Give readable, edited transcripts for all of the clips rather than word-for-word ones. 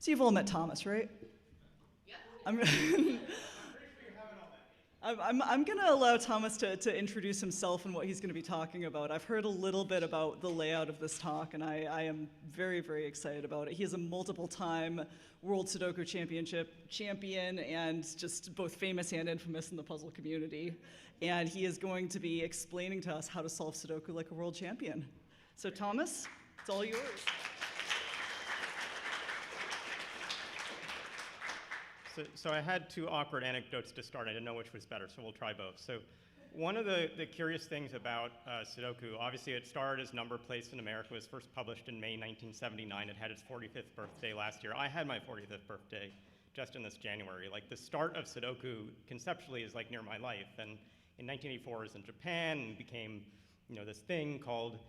So you've all met Thomas, right? Yeah. I'm, I'm going to allow Thomas to introduce himself and what he's going to be talking about. I've heard a little bit about the layout of this talk, and I am very, very excited about it. He is a multiple-time World Sudoku Championship champion and just both famous and infamous in the puzzle community. And he is going to be explaining to us how to solve Sudoku like a world champion. So Thomas, it's all yours. So I had two awkward anecdotes to start. I didn't know which was better, so we'll try both. So one of the curious things about Sudoku, obviously it started as number placed in America. It was first published in May 1979. It had its 45th birthday last year. I had my 45th birthday just in this January. Like the start of Sudoku conceptually is like near my life. And in 1984 it was in Japan and became this thing called,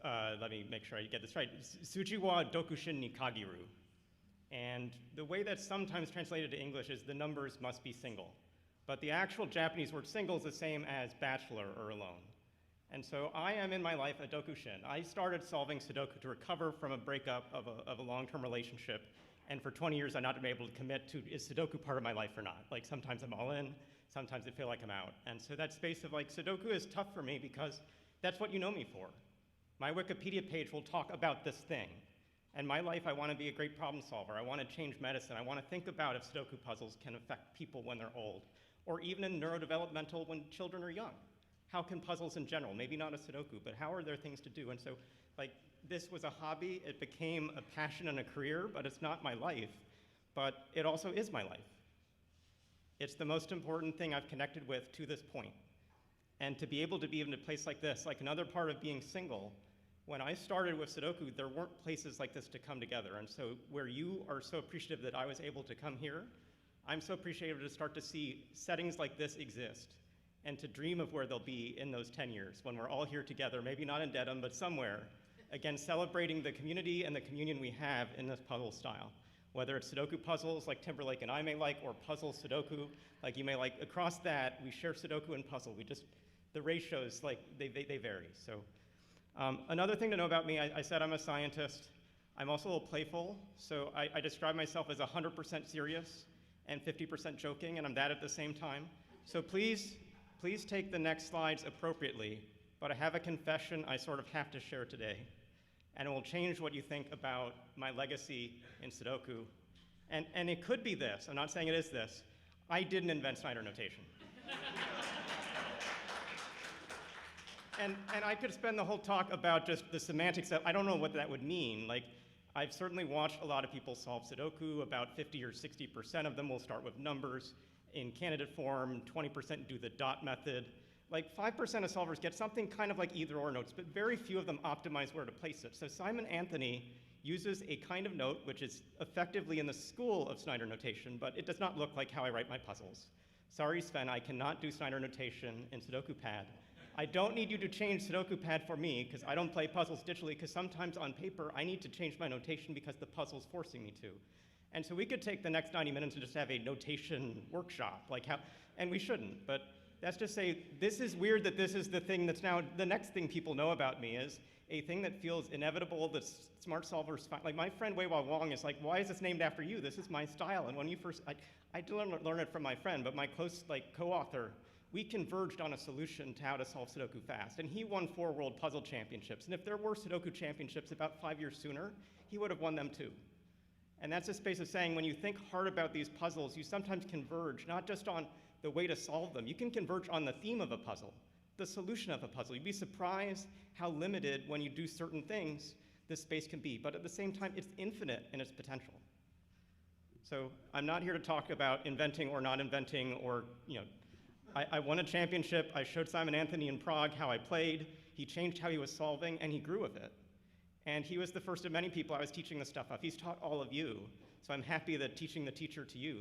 let me make sure I get this right, Tsuchiwa Dokushin ni Kagiru. And the way that's sometimes translated to English is the numbers must be single. But the actual Japanese word single is the same as bachelor or alone. And so I am in my life a dokushin. I started solving Sudoku to recover from a breakup of a long-term relationship. And for 20 years, I've not been able to commit to, is Sudoku part of my life or not? Like sometimes I'm all in, sometimes I feel like I'm out. And so that space of like, Sudoku is tough for me because that's what you know me for. My Wikipedia page will talk about this thing. And my life, I want to be a great problem solver. I want to change medicine. I want to think about if Sudoku puzzles can affect people when they're old, or even in neurodevelopmental when children are young. How can puzzles in general, maybe not a Sudoku, but how are there things to do? And so, like, this was a hobby. It became a passion and a career, but it's not my life. But it also is my life. It's the most important thing I've connected with to this point. And to be able to be in a place like this, like another part of being single, when I started with Sudoku, there weren't places like this to come together. And so where you are so appreciative that I was able to come here, I'm so appreciative to start to see settings like this exist and to dream of where they'll be in those 10 years when we're all here together, maybe not in Dedham, but somewhere, again, celebrating the community and the communion we have in this puzzle style. Whether it's Sudoku puzzles like Timberlake and I may like, or puzzle Sudoku like you may like. Across that, we share Sudoku and puzzle. The ratios, like, they vary. So. Another thing to know about me, I said I'm a scientist. I'm also a little playful, so I describe myself as 100% serious and 50% joking, and I'm that at the same time. So please take the next slides appropriately, but I have a confession I sort of have to share today, and it will change what you think about my legacy in Sudoku. And it could be this, I'm not saying it is this, I didn't invent Snyder notation. And I could spend the whole talk about just the semantics of, I don't know what that would mean. Like, I've certainly watched a lot of people solve Sudoku. About 50 or 60% of them will start with numbers in candidate form, 20% do the dot method. Like 5% of solvers get something kind of like either or notes, but very few of them optimize where to place it. So Simon Anthony uses a kind of note which is effectively in the school of Snyder notation, but it does not look like how I write my puzzles. Sorry, Sven, I cannot do Snyder notation in Sudoku Pad. I don't need you to change Sudoku Pad for me, because I don't play puzzles digitally, because sometimes on paper I need to change my notation because the puzzle's forcing me to. And so we could take the next 90 minutes and just have a notation workshop, like how, and we shouldn't, but that's just say, this is weird that this is the thing that's now, the next thing people know about me is a thing that feels inevitable that smart solvers find. Like my friend Weiwa Wong is like, why is this named after you? This is my style. And when you first, I didn't learn it from my friend, but my close co-author, we converged on a solution to how to solve Sudoku fast. And he won 4 World Puzzle Championships. And if there were Sudoku Championships about 5 years sooner, he would have won them too. And that's a space of saying, when you think hard about these puzzles, you sometimes converge, not just on the way to solve them. You can converge on the theme of a puzzle, the solution of a puzzle. You'd be surprised how limited, when you do certain things, this space can be. But at the same time, it's infinite in its potential. So I'm not here to talk about inventing or not inventing or, I won a championship. I showed Simon Anthony in Prague how I played. He changed how he was solving, and he grew with it. And he was the first of many people I was teaching this stuff of. He's taught all of you. So I'm happy that teaching the teacher to you,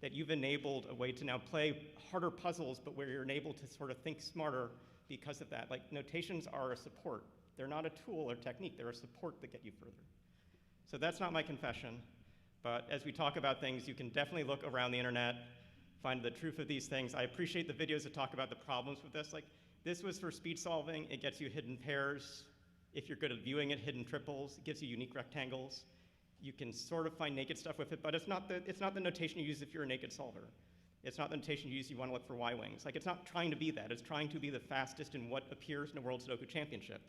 that you've enabled a way to now play harder puzzles, but where you're enabled to sort of think smarter because of that. Like, notations are a support. They're not a tool or technique. They're a support that get you further. So that's not my confession. But as we talk about things, you can definitely look around the internet, find the truth of these things. I appreciate the videos that talk about the problems with this. Like, this was for speed solving. It gets you hidden pairs. If you're good at viewing it, hidden triples. It gives you unique rectangles. You can sort of find naked stuff with it, but it's not the notation you use if you're a naked solver. It's not the notation you use if you want to look for Y-wings. Like, it's not trying to be that. It's trying to be the fastest in what appears in a World Sudoku Championship.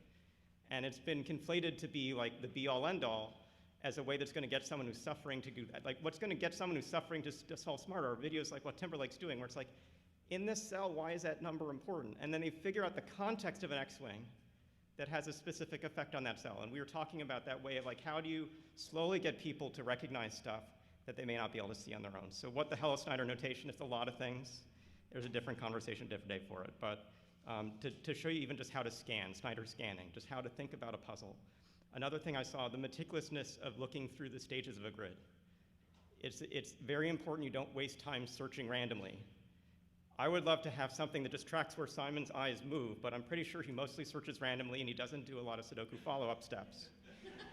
And it's been conflated to be like the be-all, end-all as a way that's going to get someone who's suffering to do that. Like, what's going to get someone who's suffering to solve smarter are videos like what Timberlake's doing, where it's like, in this cell, why is that number important? And then they figure out the context of an X-wing that has a specific effect on that cell. And we were talking about that way of like, how do you slowly get people to recognize stuff that they may not be able to see on their own? So what the hell is Snyder notation? It's a lot of things. There's a different conversation, different day for it. But to show you even just how to scan, Snyder scanning, just how to think about a puzzle. Another thing I saw, the meticulousness of looking through the stages of a grid. It's very important you don't waste time searching randomly. I would love to have something that just tracks where Simon's eyes move, but I'm pretty sure he mostly searches randomly and he doesn't do a lot of Sudoku follow-up steps.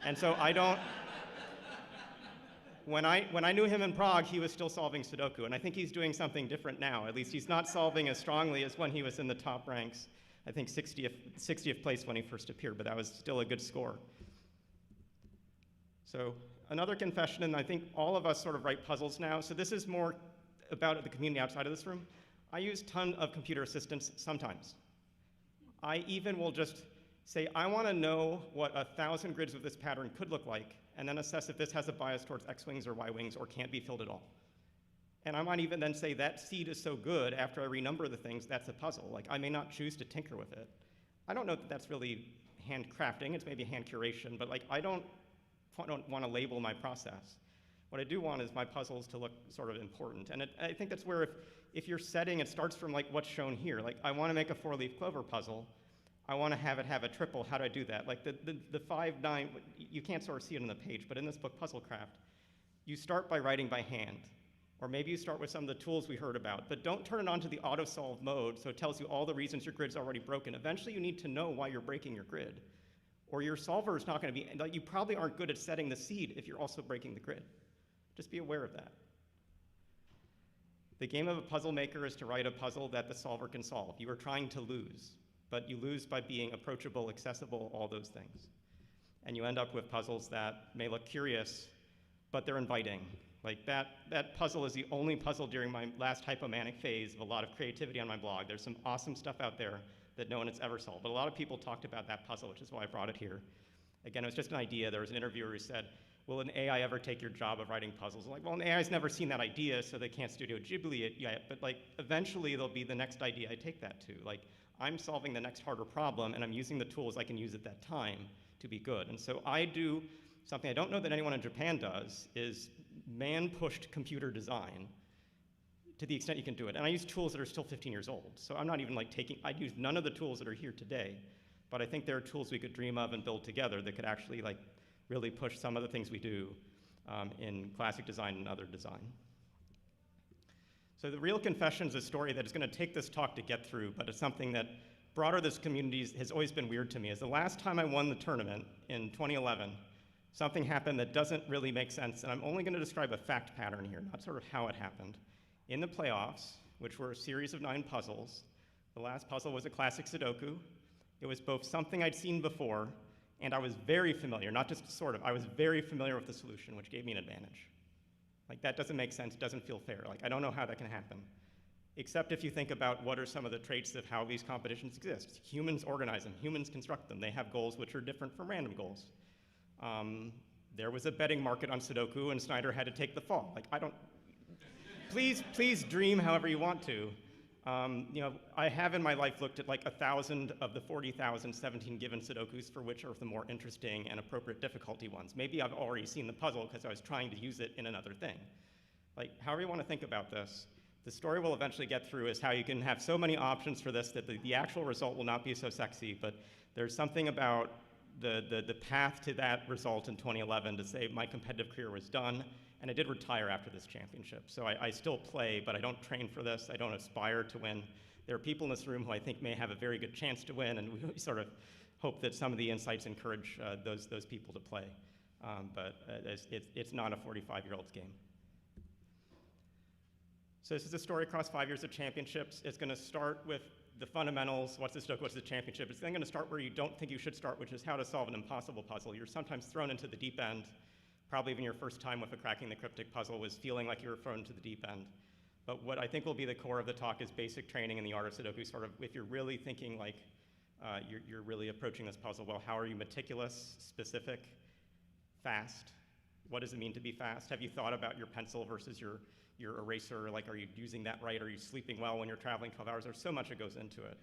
And so I don't, when I knew him in Prague, he was still solving Sudoku, and I think he's doing something different now. At least he's not solving as strongly as when he was in the top ranks. I think 60th place when he first appeared, but that was still a good score. So another confession, and I think all of us sort of write puzzles now, so this is more about the community outside of this room. I use a ton of computer assistants sometimes. I even will just say, I want to know what 1,000 grids with this pattern could look like, and then assess if this has a bias towards X-wings or Y-wings or can't be filled at all. And I might even then say that seed is so good after I renumber the things, that's a puzzle. Like, I may not choose to tinker with it. I don't know that that's really handcrafting, it's maybe hand curation, but like, I don't want to label my process. What I do want is my puzzles to look sort of important. And I think that's where if you're setting, it starts from like what's shown here. Like, I want to make a 4-leaf clover puzzle. I want to have it have a triple. How do I do that? Like the 5, 9, you can't sort of see it on the page, but in this book, Puzzlecraft, you start by writing by hand. Or maybe you start with some of the tools we heard about, but don't turn it on to the auto-solve mode so it tells you all the reasons your grid's already broken. Eventually you need to know why you're breaking your grid. Or your solver is not going to be, like, you probably aren't good at setting the seed if you're also breaking the grid. Just be aware of that. The game of a puzzle maker is to write a puzzle that the solver can solve. You are trying to lose, but you lose by being approachable, accessible, all those things. And you end up with puzzles that may look curious, but they're inviting. Like that puzzle is the only puzzle during my last hypomanic phase of a lot of creativity on my blog. There's some awesome stuff out there that no one has ever solved, but a lot of people talked about that puzzle, which is why I brought it here. Again, it was just an idea. There was an interviewer who said, will an AI ever take your job of writing puzzles? I'm like, well, an AI's never seen that idea, so they can't Studio Ghibli it yet, but like, eventually there'll be the next idea I take that to. Like, I'm solving the next harder problem, and I'm using the tools I can use at that time to be good. And so I do something I don't know that anyone in Japan does, is man-pushed computer design to the extent you can do it. And I use tools that are still 15 years old. So I'm not even like I'd use none of the tools that are here today, but I think there are tools we could dream of and build together that could actually like really push some of the things we do in classic design and other design. So the real confession is a story that is going to take this talk to get through, but it's something that broader this community has always been weird to me. Is the last time I won the tournament in 2011, something happened that doesn't really make sense, and I'm only going to describe a fact pattern here, not sort of how it happened. In the playoffs, which were a series of 9 puzzles, the last puzzle was a classic Sudoku. It was both something I'd seen before, and I was very familiar, not just sort of, I was very familiar with the solution, which gave me an advantage. Like, that doesn't make sense, doesn't feel fair. Like, I don't know how that can happen. Except if you think about what are some of the traits of how these competitions exist. Humans organize them, humans construct them. They have goals which are different from random goals. There was a betting market on Sudoku, and Snyder had to take the fall. Like, I don't, please dream however you want to. You know, I have in my life looked at like 1,000 of the 40,017 given Sudokus for which are the more interesting and appropriate difficulty ones. Maybe I've already seen the puzzle because I was trying to use it in another thing. Like, however you want to think about this, the story we'll eventually get through is how you can have so many options for this that the actual result will not be so sexy, but there's something about the path to that result in 2011 to say my competitive career was done, and I did retire after this championship. So I still play, but I don't train for this. I don't aspire to win. There are people in this room who I think may have a very good chance to win, and we sort of hope that some of the insights encourage those people to play. But it's not a 45-year-old's game. So this is a story across 5 years of championships. It's going to start with the fundamentals, what's the Sudoku, what's the championship. It's then going to start where you don't think you should start, which is how to solve an impossible puzzle. You're sometimes thrown into the deep end, probably even your first time with a cracking the cryptic puzzle was feeling like you were thrown to the deep end. But what I think will be the core of the talk is basic training in the art of Sudoku, sort of if you're really thinking like you're really approaching this puzzle well, how are you meticulous, specific, fast? What does it mean to be fast? Have you thought about your pencil versus your eraser? Like, are you using that right? Are you sleeping well when you're traveling 12 hours? There's so much that goes into it.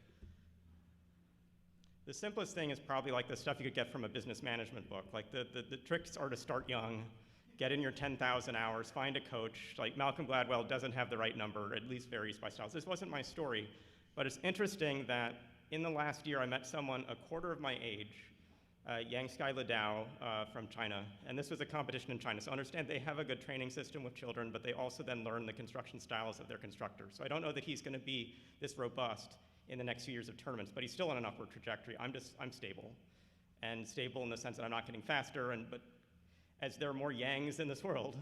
The simplest thing is probably like the stuff you could get from a business management book. Like the tricks are to start young, get in your 10,000 hours, find a coach. Like Malcolm Gladwell doesn't have the right number, at least varies by styles. This wasn't my story, but it's interesting that in the last year I met someone a quarter of my age, Yang Sky Ladao from China, and this was a competition in China. So understand they have a good training system with children, but they also then learn the construction styles of their constructors. So I don't know that he's gonna be this robust in the next few years of tournaments, but he's still on an upward trajectory. I'm stable, and stable in the sense that I'm not getting faster, but as there are more Yangs in this world,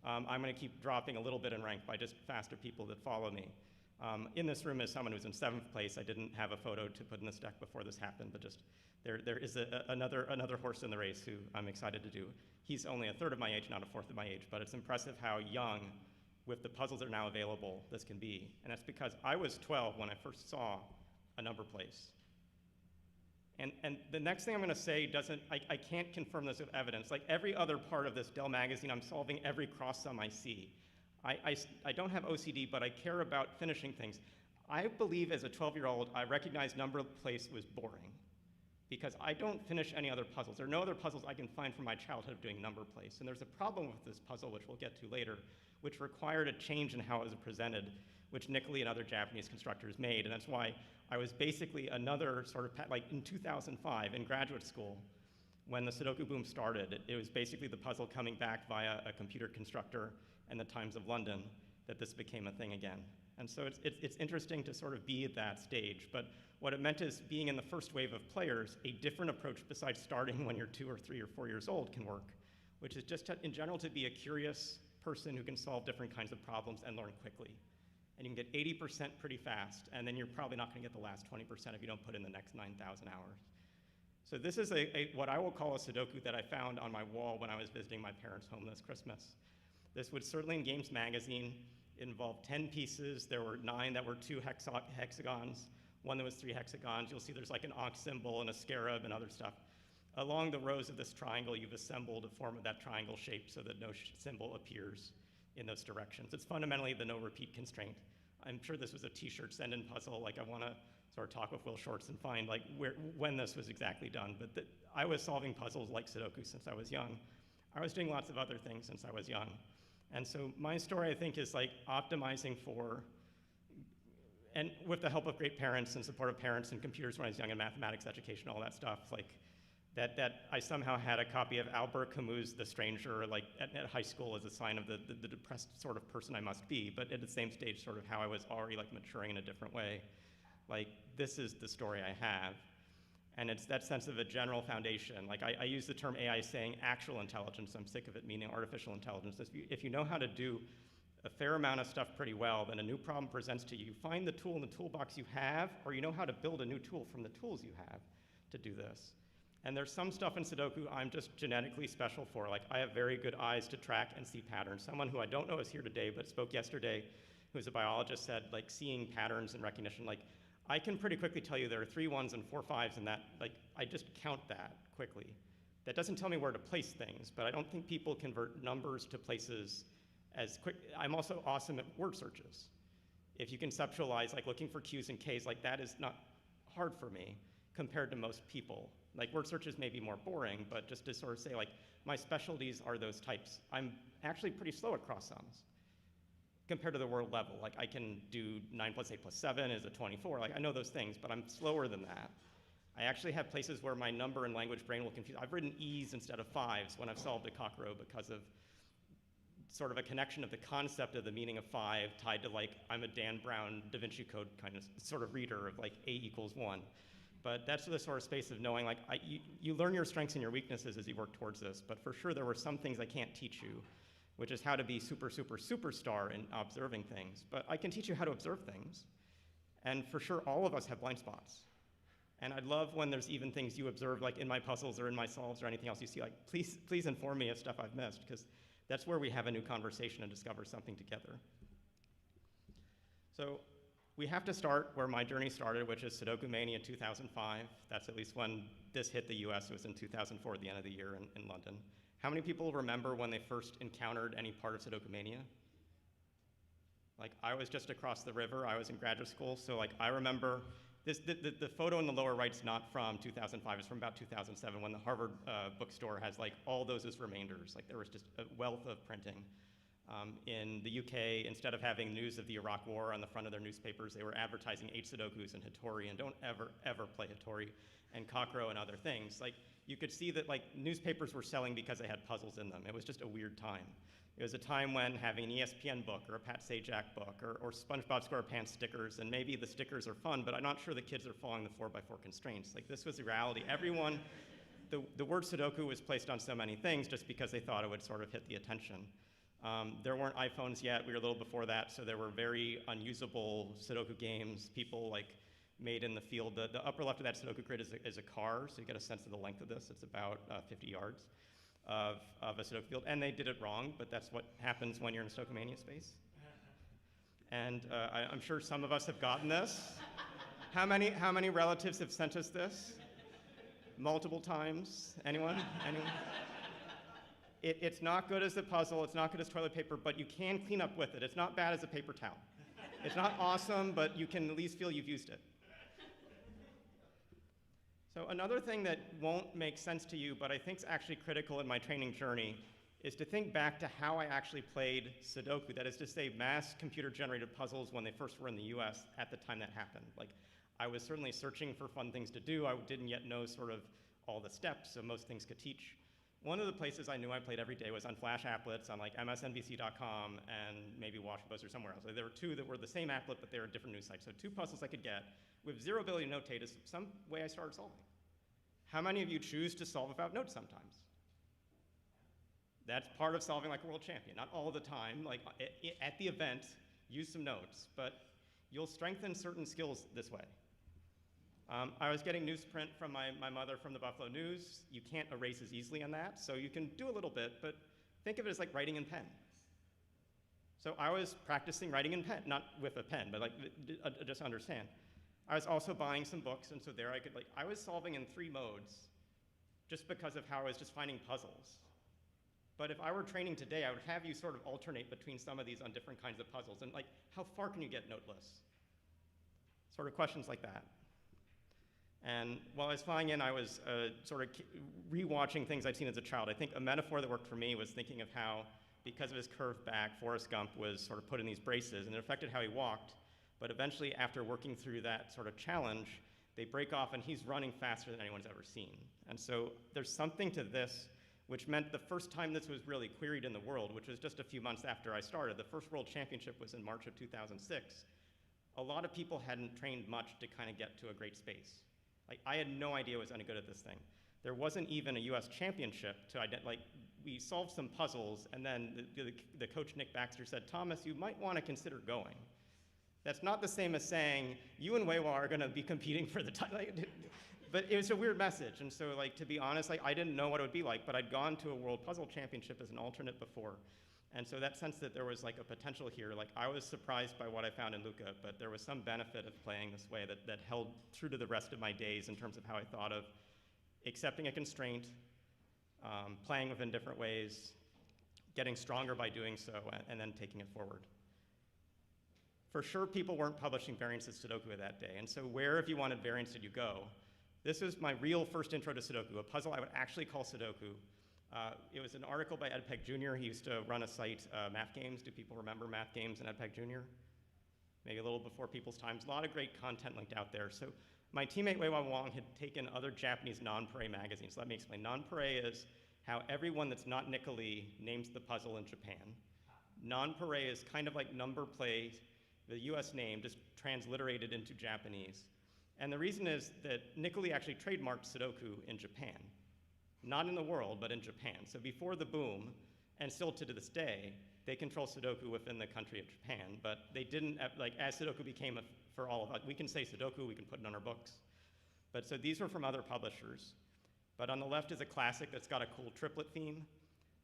I'm gonna keep dropping a little bit in rank by just faster people that follow me. In this room is someone who's in 7th place. I didn't have a photo to put in this deck before this happened, but just there is another horse in the race who I'm excited to do. He's only a third of my age, not a fourth of my age, but it's impressive how young, with the puzzles that are now available, this can be. And that's because I was 12 when I first saw a number place. And the next thing I'm gonna say I can't confirm this with evidence. Like every other part of this Dell magazine, I'm solving every cross sum I see. I don't have OCD, but I care about finishing things. I believe as a 12-year-old, I recognized number place was boring because I don't finish any other puzzles. There are no other puzzles I can find from my childhood of doing number place. And there's a problem with this puzzle, which we'll get to later, which required a change in how it was presented, which Nick Lee and other Japanese constructors made. And that's why I was basically another sort of, like in 2005 in graduate school, when the Sudoku boom started, it was basically the puzzle coming back via a computer constructor and the Times of London that this became a thing again. And so it's interesting to sort of be at that stage, but what it meant is being in the first wave of players, a different approach besides starting when you're 2 or 3 or 4 years old can work, which is just in general to be a curious person who can solve different kinds of problems and learn quickly. And you can get 80% pretty fast, and then you're probably not gonna get the last 20% if you don't put in the next 9,000 hours. So this is what I will call a Sudoku that I found on my wall when I was visiting my parents' home this Christmas. This would certainly in Games Magazine involve 10 pieces. There were 9 that were 2 hexagons, 1 that was 3 hexagons. You'll see there's like an ox symbol and a scarab and other stuff. Along the rows of this triangle, you've assembled a form of that triangle shape so that no symbol appears in those directions. It's fundamentally the no repeat constraint. I'm sure this was a t-shirt send-in puzzle. Like I wanna sort of talk with Will Shorts and find like when this was exactly done. But I was solving puzzles like Sudoku since I was young. I was doing lots of other things since I was young. And so my story, I think, is like optimizing for, and with the help of great parents and support of parents and computers when I was young and mathematics education, all that stuff, like that I somehow had a copy of Albert Camus' The Stranger, like at high school as a sign of the depressed sort of person I must be, but at the same stage, sort of how I was already like maturing in a different way. Like, this is the story I have. And it's that sense of a general foundation. Like I use the term AI saying actual intelligence. I'm sick of it meaning artificial intelligence. If you know how to do a fair amount of stuff pretty well, then a new problem presents to you. Find the tool in the toolbox you have, or you know how to build a new tool from the tools you have to do this. And there's some stuff in Sudoku I'm just genetically special for. Like I have very good eyes to track and see patterns. Someone who I don't know is here today, but spoke yesterday, who's a biologist, said like seeing patterns and recognition, like I can pretty quickly tell you there are 3 1s and 4 5s and that, like, I just count that quickly. That doesn't tell me where to place things, but I don't think people convert numbers to places as quick. I'm also awesome at word searches. If you conceptualize, like looking for Q's and K's, like that is not hard for me compared to most people. Like word searches may be more boring, but just to sort of say like, my specialties are those types. I'm actually pretty slow at cross sums compared to the world level. Like I can do 9 + 8 + 7 is a 24. Like I know those things, but I'm slower than that. I actually have places where my number and language brain will confuse. I've written E's instead of 5s when I've solved a cockroach because of sort of a connection of the concept of the meaning of 5 tied to like, I'm a Dan Brown Da Vinci Code kind of sort of reader of like A = 1. But that's the sort of space of knowing like, you learn your strengths and your weaknesses as you work towards this, but for sure there were some things I can't teach you, which is how to be superstar in observing things. But I can teach you how to observe things. And for sure, all of us have blind spots. And I'd love when there's even things you observe, like in my puzzles or in my solves or anything else you see, like please inform me of stuff I've missed, because that's where we have a new conversation and discover something together. So we have to start where my journey started, which is Sudoku Mania in 2005. That's at least when this hit the US. It was in 2004 at the end of the year in London. How many people remember when they first encountered any part of Sudoku Mania? Like, I was just across the river. I was in graduate school, so like I remember the photo in the lower right's not from 2005. It's from about 2007 when the Harvard bookstore has like all those as remainders. Like there was just a wealth of printing. In the UK, instead of having news of the Iraq War on the front of their newspapers, they were advertising 8 Sudokus and Hattori, and don't ever play Hattori, and Cockrow and other things. Like, you could see that like newspapers were selling because they had puzzles in them. It was just a weird time. It was a time when having an ESPN book or a Pat Sajak book or SpongeBob SquarePants stickers, and maybe the stickers are fun, but I'm not sure the kids are following the 4x4 constraints. Like, this was the reality. Everyone, the word Sudoku was placed on so many things just because they thought it would sort of hit the attention. There weren't iPhones yet. We were a little before that, so there were very unusable Sudoku games. People like made in the field. The upper left of that Sudoku grid is a car, so you get a sense of the length of this. It's about 50 yards of a Sudoku field, and they did it wrong, but that's what happens when you're in Sudoku Mania space. And I'm sure some of us have gotten this. How many relatives have sent us this? Multiple times? Anyone? Anyone? It's not good as a puzzle, it's not good as toilet paper, but you can clean up with it. It's not bad as a paper towel. It's not awesome, but you can at least feel you've used it. So another thing that won't make sense to you, but I think is actually critical in my training journey, is to think back to how I actually played Sudoku. That is to say, mass computer-generated puzzles when they first were in the US at the time that happened. Like, I was certainly searching for fun things to do. I didn't yet know sort of all the steps, so most things could teach. One of the places I knew I played every day was on Flash applets on like msnbc.com and maybe Washington or somewhere else. Like, there were 2 that were the same applet, but they were different news sites. So 2 puzzles I could get with zero ability to notate is some way I started solving. How many of you choose to solve without notes sometimes? That's part of solving like a world champion. Not all the time, like at the event, use some notes, but you'll strengthen certain skills this way. I was getting newsprint from my mother from the Buffalo News. You can't erase as easily on that, so you can do a little bit, but think of it as like writing in pen. So I was practicing writing in pen, not with a pen, but like just understand. I was also buying some books, and so there I could I was solving in 3 modes just because of how I was just finding puzzles. But if I were training today, I would have you sort of alternate between some of these on different kinds of puzzles, and like, how far can you get noteless? Sort of questions like that. And while I was flying in, I was sort of re-watching things I'd seen as a child. I think a metaphor that worked for me was thinking of how, because of his curved back, Forrest Gump was sort of put in these braces, and it affected how he walked. But eventually, after working through that sort of challenge, they break off, and he's running faster than anyone's ever seen. And so there's something to this, which meant the first time this was really queried in the world, which was just a few months after I started. The first World Championship was in March of 2006. A lot of people hadn't trained much to kind of get to a great space. Like, I had no idea I was any good at this thing. There wasn't even a US championship to we solved some puzzles, and then the coach, Nick Baxter, said, "Thomas, you might want to consider going." That's not the same as saying, you and Weiwa are going to be competing for the title. But it was a weird message. And so, to be honest, I didn't know what it would be like, but I'd gone to a World Puzzle Championship as an alternate before. And so that sense that there was a potential here, I was surprised by what I found in Luca, but there was some benefit of playing this way that held true to the rest of my days in terms of how I thought of accepting a constraint, playing within different ways, getting stronger by doing so, and then taking it forward. For sure, people weren't publishing variants of Sudoku at that day, and so where, if you wanted variants, did you go? This was my real first intro to Sudoku, a puzzle I would actually call Sudoku. It was an article by Ed Peck Jr. He used to run a site, Math Games. Do people remember Math Games and Ed Peck Jr.? Maybe a little before people's times. A lot of great content linked out there. So my teammate Weiwa Wong had taken other Japanese non-Pare magazines. Let me explain. Non-Pare is how everyone that's not Nikkei names the puzzle in Japan. Non-Pare is kind of like number play, the US name, just transliterated into Japanese. And the reason is that Nikkei actually trademarked Sudoku in Japan. Not in the world, but in Japan. So before the boom, and still to this day, they control Sudoku within the country of Japan, but they didn't, as Sudoku became for all of us, we can say Sudoku, we can put it on our books, But so these were from other publishers. But on the left is a classic that's got a cool triplet theme.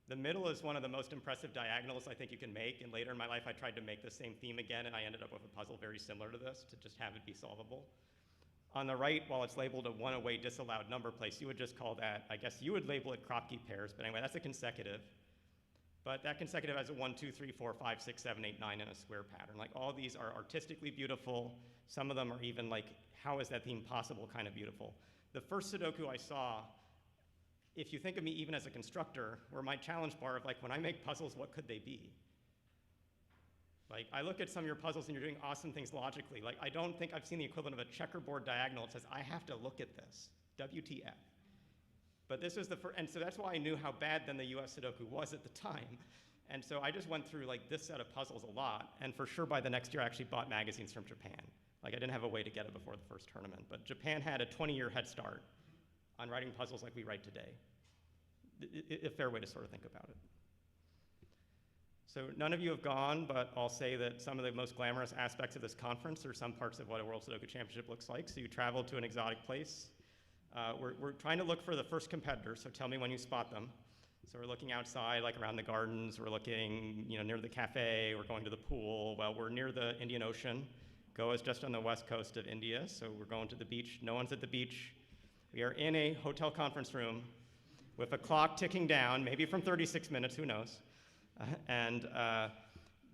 The middle is one of the most impressive diagonals I think you can make, and later in my life I tried to make the same theme again, and I ended up with a puzzle very similar to this to just have it be solvable. On the right, while it's labeled a one-away disallowed number place, you would just call that, I guess you would label it crop key pairs, but anyway, that's a consecutive. But that consecutive has a 1, 2, 3, 4, 5, 6, 7, 8, 9 in a square pattern. Like all these are artistically beautiful. Some of them are even like, how is that theme possible kind of beautiful. The first Sudoku I saw, if you think of me even as a constructor, were my challenge bar of like, when I make puzzles, what could they be? Like, I look at some of your puzzles and you're doing awesome things logically. Like, I don't think I've seen the equivalent of a checkerboard diagonal that says, I have to look at this, WTF. But this was the first, and so that's why I knew how bad then the US Sudoku was at the time. And so I just went through like this set of puzzles a lot, and for sure by the next year I actually bought magazines from Japan. Like, I didn't have a way to get it before the first tournament, but Japan had a 20-year head start on writing puzzles like we write today. A fair way to sort of think about it. So none of you have gone, but I'll say that some of the most glamorous aspects of this conference are some parts of what a World Sudoku Championship looks like. So you travel to an exotic place. We're trying to look for the first competitor, so tell me when you spot them. So we're looking outside, like around the gardens. We're looking, near the cafe. We're going to the pool. Well, we're near the Indian Ocean. Goa is just on the west coast of India, so we're going to the beach. No one's at the beach. We are in a hotel conference room with a clock ticking down, maybe from 36 minutes, who knows.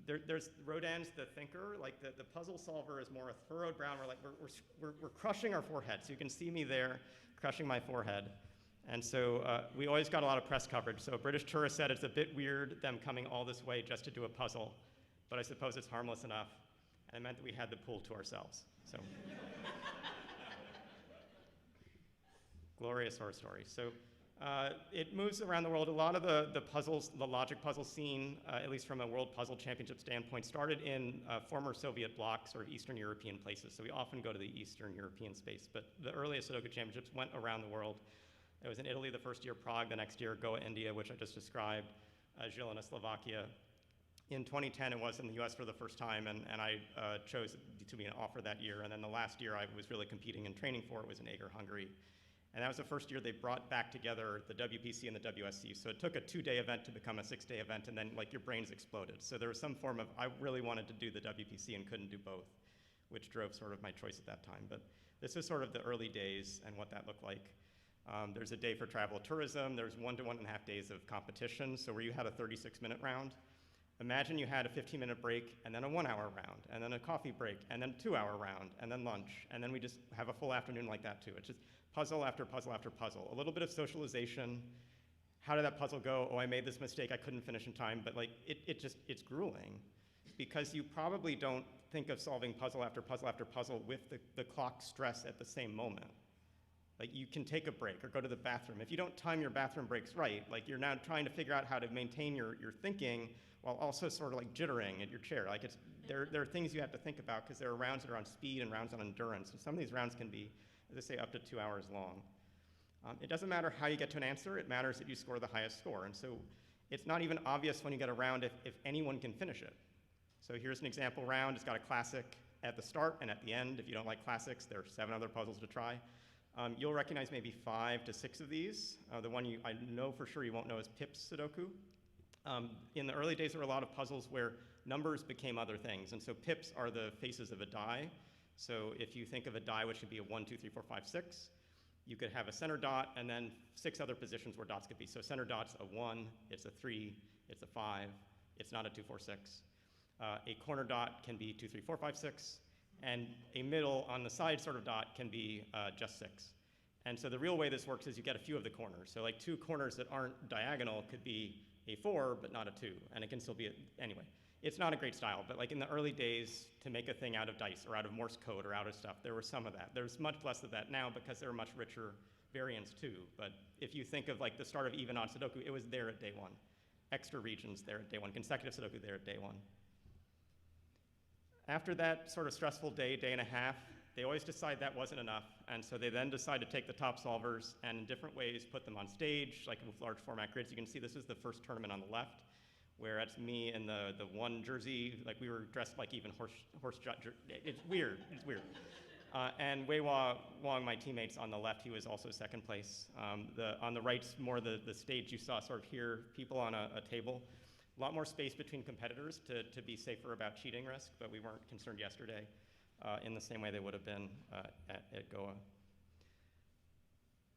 There's Rodin's The Thinker, like the puzzle solver is more a furrowed brown. We're crushing our forehead, so you can see me there crushing my forehead. And so we always got a lot of press coverage. So a British tourist said it's a bit weird them coming all this way just to do a puzzle, but I suppose it's harmless enough. And it meant that we had the pool to ourselves, so. Glorious horror story. So it moves around the world. A lot of the puzzles, the logic puzzle scene, at least from a World Puzzle Championship standpoint, started in former Soviet bloc, sort of Eastern European places. So we often go to the Eastern European space. But the earliest Sudoku Championships went around the world. It was in Italy the first year, Prague the next year, Goa, India, which I just described, Žilina, Slovakia. In 2010, it was in the US for the first time, and I chose to be an offer that year. And then the last year I was really competing and training for it was in Eger, Hungary. And that was the first year they brought back together the WPC and the WSC. So it took a 2-day event to become a 6-day event, and then like your brains exploded. So there was some form of, I really wanted to do the WPC and couldn't do both, which drove sort of my choice at that time. But this is sort of the early days and what that looked like. There's a day for travel tourism. There's 1 to 1.5 days of competition. So where you had a 36-minute round, imagine you had a 15-minute break, and then a 1-hour round, and then a coffee break, and then a 2-hour round, and then lunch, and then we just have a full afternoon like that too. It's just puzzle after puzzle after puzzle. A little bit of socialization. How did that puzzle go? Oh, I made this mistake, I couldn't finish in time, but like it's grueling because you probably don't think of solving puzzle after puzzle after puzzle with the clock stress at the same moment. Like you can take a break or go to the bathroom. If you don't time your bathroom breaks right, like you're now trying to figure out how to maintain your thinking while also sort of like jittering at your chair. Like there are things you have to think about because there are rounds that are on speed and rounds on endurance. And some of these rounds can be, as I say, up to 2 hours long. It doesn't matter how you get to an answer, it matters that you score the highest score. And so it's not even obvious when you get a round if anyone can finish it. So here's an example round. It's got a classic at the start and at the end. If you don't like classics, there are 7 other puzzles to try. You'll recognize maybe 5 to 6 of these. The one I know for sure you won't know is Pip's Sudoku. In the early days, there were a lot of puzzles where numbers became other things. And so Pips are the faces of a die. So if you think of a die, which could be a 1, 2, 3, 4, 5, 6, you could have a center dot and then 6 other positions where dots could be. So center dot's a 1, it's a 3, it's a 5, it's not a 2, 4, 6. A corner dot can be 2, 3, 4, 5, 6. And a middle on the side sort of dot can be just 6. And so the real way this works is you get a few of the corners. So like 2 corners that aren't diagonal could be a 4, but not a 2. And it can still be, anyway. It's not a great style, but like in the early days, to make a thing out of dice or out of Morse code or out of stuff, there was some of that. There's much less of that now because there are much richer variants too. But if you think of like the start of even odd Sudoku, it was there at day 1. Extra regions there at day 1. Consecutive Sudoku there at day 1. After that sort of stressful day, day and a half, they always decide that wasn't enough. And so they then decide to take the top solvers and in different ways put them on stage, like with large format grids. You can see this is the first tournament on the left, where it's me in the one jersey, like we were dressed like even horse it's weird, it's weird. And Wei-Hua Wang, my teammates on the left, he was also second place. On the right's more the stage you saw sort of here, people on a table. A lot more space between competitors to be safer about cheating risk, but we weren't concerned yesterday in the same way they would have been at Goa.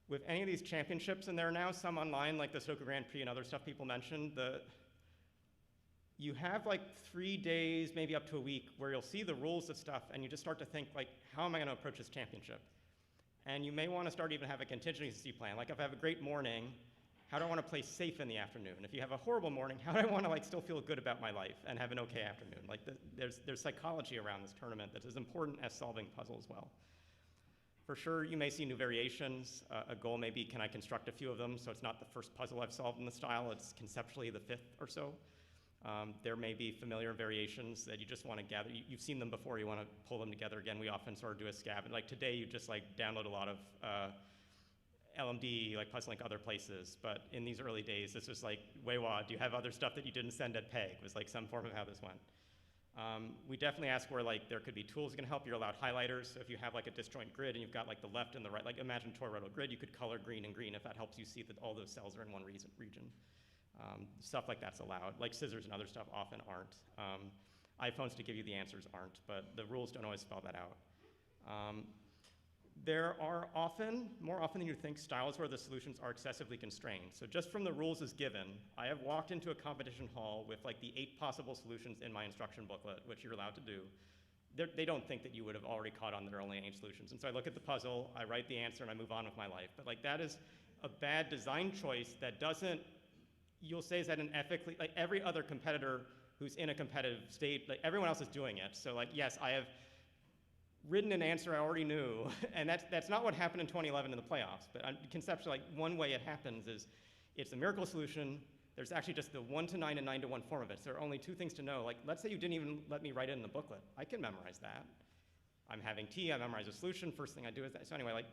With any of these championships, and there are now some online, like the Sudoku Grand Prix and other stuff people mentioned, you have like 3 days, maybe up to a week, where you'll see the rules of stuff, and you just start to think, like, how am I going to approach this championship? And you may want to start even have a contingency plan. Like, if I have a great morning, how do I want to play safe in the afternoon? If you have a horrible morning, how do I want to like still feel good about my life and have an okay afternoon? Like, there's psychology around this tournament that's as important as solving puzzles well. For sure, you may see new variations. A goal may be, can I construct a few of them? So it's not the first puzzle I've solved in the style, it's conceptually the 5th or so. There may be familiar variations that you just want to gather. You've seen them before, you want to pull them together again. We often sort of do a scab. And like today, you just like download a lot of LMD, like PuzzleLink, other places. But in these early days, this was like, Wei-Hua, do you have other stuff that you didn't send at PEG? It was like some form of how this went. We definitely ask where like there could be tools that can help. You're allowed highlighters. So if you have like a disjoint grid and you've got like the left and the right, like imagine Toroidal grid, you could color green and green if that helps you see that all those cells are in one region. Stuff like that's allowed. Like scissors and other stuff often aren't. iPhones to give you the answers aren't, but the rules don't always spell that out. There are often, more often than you think, styles where the solutions are excessively constrained. So just from the rules as given, I have walked into a competition hall with like the 8 possible solutions in my instruction booklet, which you're allowed to do. They don't think that you would have already caught on there are only 8 solutions. And so I look at the puzzle, I write the answer, and I move on with my life. But like that is a bad design choice that doesn't, you'll say is that an ethically, like every other competitor who's in a competitive state, like everyone else is doing it. So like, yes, I have written an answer I already knew, and that's not what happened in 2011 in the playoffs, but conceptually, like one way it happens is it's a miracle solution. There's actually just the 1 to 9 and 9 to 1 form of it. So there are only 2 things to know. Like, let's say you didn't even let me write it in the booklet. I can memorize that. I'm having tea, I memorize a solution, first thing I do is that. So anyway, like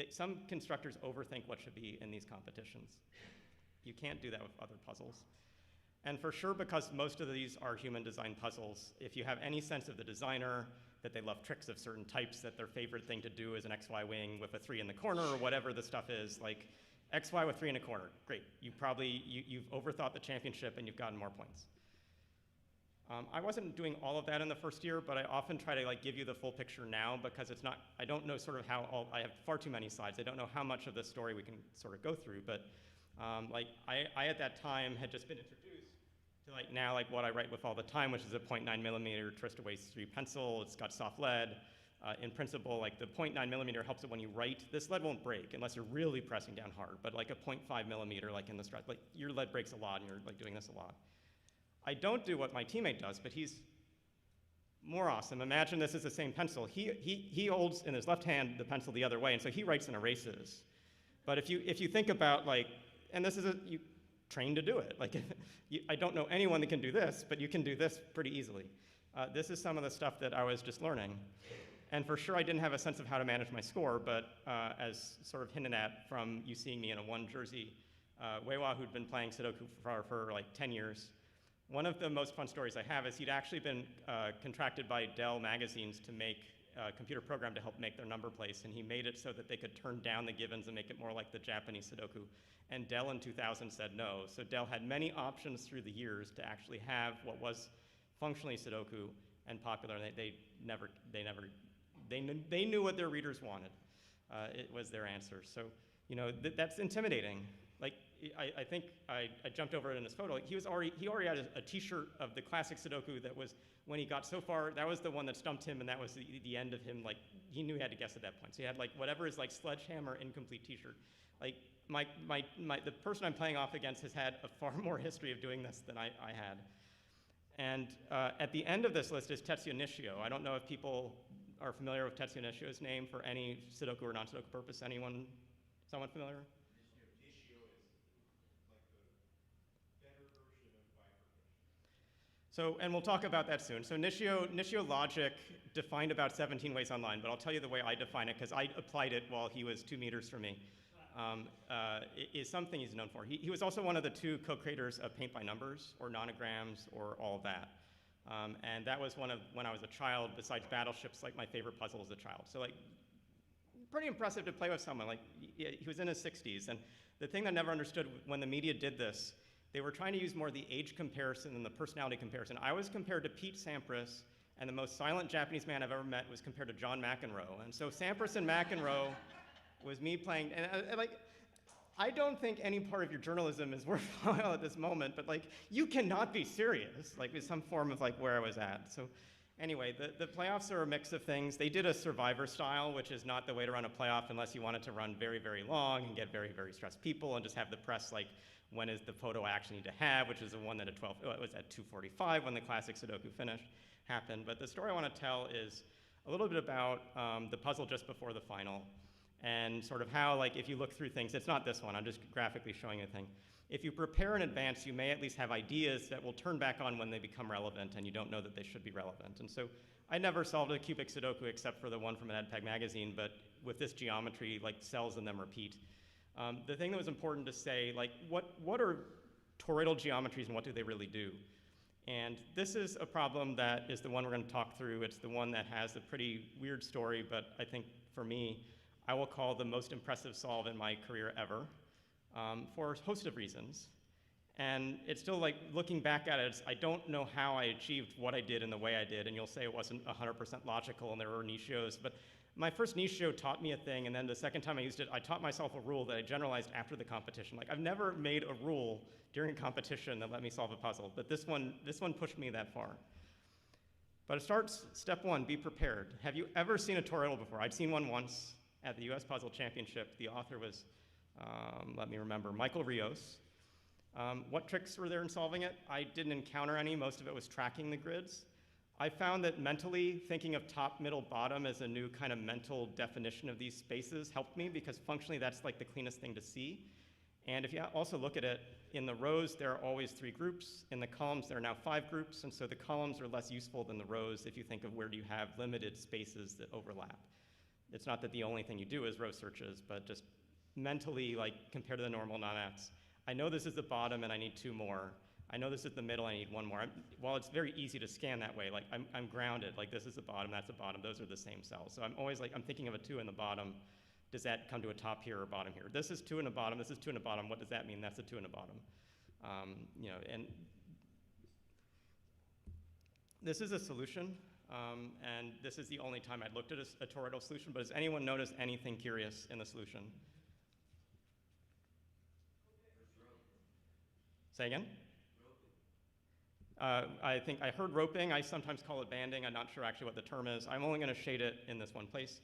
some constructors overthink what should be in these competitions. You can't do that with other puzzles. And for sure, because most of these are human design puzzles, if you have any sense of the designer, that they love tricks of certain types, that their favorite thing to do is an XY wing with a 3 in the corner, or whatever the stuff is, like XY with 3 in a corner, great. You've overthought the championship and you've gotten more points. I wasn't doing all of that in the first year, but I often try to like give you the full picture now because it's not, I don't know sort of how I have far too many slides. I don't know how much of this story we can sort of go through, but like I at that time had just been introduced to like now like what I write with all the time, which is a 0.9mm Twist-Away 3 pencil. It's got soft lead. In principle, like the 0.9mm helps it when you write. This lead won't break unless you're really pressing down hard, but like a 0.5mm like in the stretch, like your lead breaks a lot and you're like doing this a lot. I don't do what my teammate does, but he's more awesome. Imagine this is the same pencil. He holds in his left hand the pencil the other way, and so he writes and erases. But if you think about like, and this is you trained to do it. Like, I don't know anyone that can do this, but you can do this pretty easily. This is some of the stuff that I was just learning. And for sure, I didn't have a sense of how to manage my score, but as sort of hinted at from you seeing me in a 1 jersey, Wei-Hua, who'd been playing Sudoku for like 10 years, one of the most fun stories I have is he'd actually been contracted by Dell magazines to make a computer program to help make their number place, and he made it so that they could turn down the givens and make it more like the Japanese Sudoku. And Dell in 2000 said no. So Dell had many options through the years to actually have what was functionally Sudoku and popular. They knew what their readers wanted. It was their answer. So that's intimidating. Like I think I jumped over it in his photo. Like, he already had a T-shirt of the classic Sudoku that was when he got so far. That was the one that stumped him, and that was the end of him. Like, he knew he had to guess at that point. So he had like whatever his like sledgehammer incomplete T-shirt. Like the person I'm playing off against has had a far more history of doing this than I had. And at the end of this list is Tetsuya Nishio. I don't know if people are familiar with Tetsuya Nishio's name for any Sudoku or non-Sudoku purpose. Anyone? Someone familiar? Nishio is like the better version of bifurcation. So, and we'll talk about that soon. So Nishio logic defined about 17 ways online, but I'll tell you the way I define it because I applied it while he was 2 meters from me. Is something he's known for. He was also one of the 2 co-creators of Paint by Numbers or Nonograms or all of that. And that was one of, when I was a child, besides battleships, like my favorite puzzle as a child. So like, pretty impressive to play with someone. Like, he was in his 60s. And the thing that I never understood when the media did this, they were trying to use more the age comparison than the personality comparison. I was compared to Pete Sampras, and the most silent Japanese man I've ever met was compared to John McEnroe. And so Sampras and McEnroe was me playing, and I don't think any part of your journalism is worthwhile at this moment, but like, you cannot be serious, like with some form of like where I was at. So anyway, the playoffs are a mix of things. They did a survivor style, which is not the way to run a playoff unless you want it to run very, very long and get very, very stressed people and just have the press like, when is the photo I actually need to have, which is the one that it was at 2:45 when the classic Sudoku finish happened. But the story I want to tell is a little bit about the puzzle just before the final, and sort of how, like, if you look through things, it's not this one, I'm just graphically showing a thing. If you prepare in advance, you may at least have ideas that will turn back on when they become relevant and you don't know that they should be relevant. And so I never solved a cubic Sudoku except for the one from an EdPeg magazine, but with this geometry, like, cells in them repeat. The thing that was important to say, like, what are toroidal geometries and what do they really do? And this is a problem that is the one we're going to talk through. It's the one that has a pretty weird story, but I think for me, I will call the most impressive solve in my career ever, for a host of reasons. And it's still like, looking back at it, I don't know how I achieved what I did in the way I did, and you'll say it wasn't 100% logical and there were nichos, but my first nicho taught me a thing, and then the second time I used it, I taught myself a rule that I generalized after the competition. Like, I've never made a rule during a competition that let me solve a puzzle, but this one pushed me that far. But it starts, step one, be prepared. Have you ever seen a toroidal before? I'd seen one once at the US Puzzle Championship. The author was, let me remember, Michael Rios. What tricks were there in solving it? I didn't encounter any. Most of it was tracking the grids. I found that mentally thinking of top, middle, bottom as a new kind of mental definition of these spaces helped me, because functionally that's like the cleanest thing to see. And if you also look at it, in the rows there are always 3 groups. In the columns there are now 5 groups, and so the columns are less useful than the rows if you think of where do you have limited spaces that overlap. It's not that the only thing you do is row searches, but just mentally, like, compared to the normal non-ats. I know this is the bottom and I need 2 more. I know this is the middle, I need 1 more. While it's very easy to scan that way, like, I'm grounded, like, this is the bottom, that's the bottom, those are the same cells. So I'm always like, I'm thinking of a 2 in the bottom. Does that come to a top here or bottom here? This is 2 in the bottom, this is 2 in the bottom, what does that mean? That's a 2 in the bottom. You know, and this is a solution, and this is the only time I'd looked at a toroidal solution, but has anyone noticed anything curious in the solution? Say again? I think I heard roping. I sometimes call it banding. I'm not sure actually what the term is. I'm only going to shade it in this one place.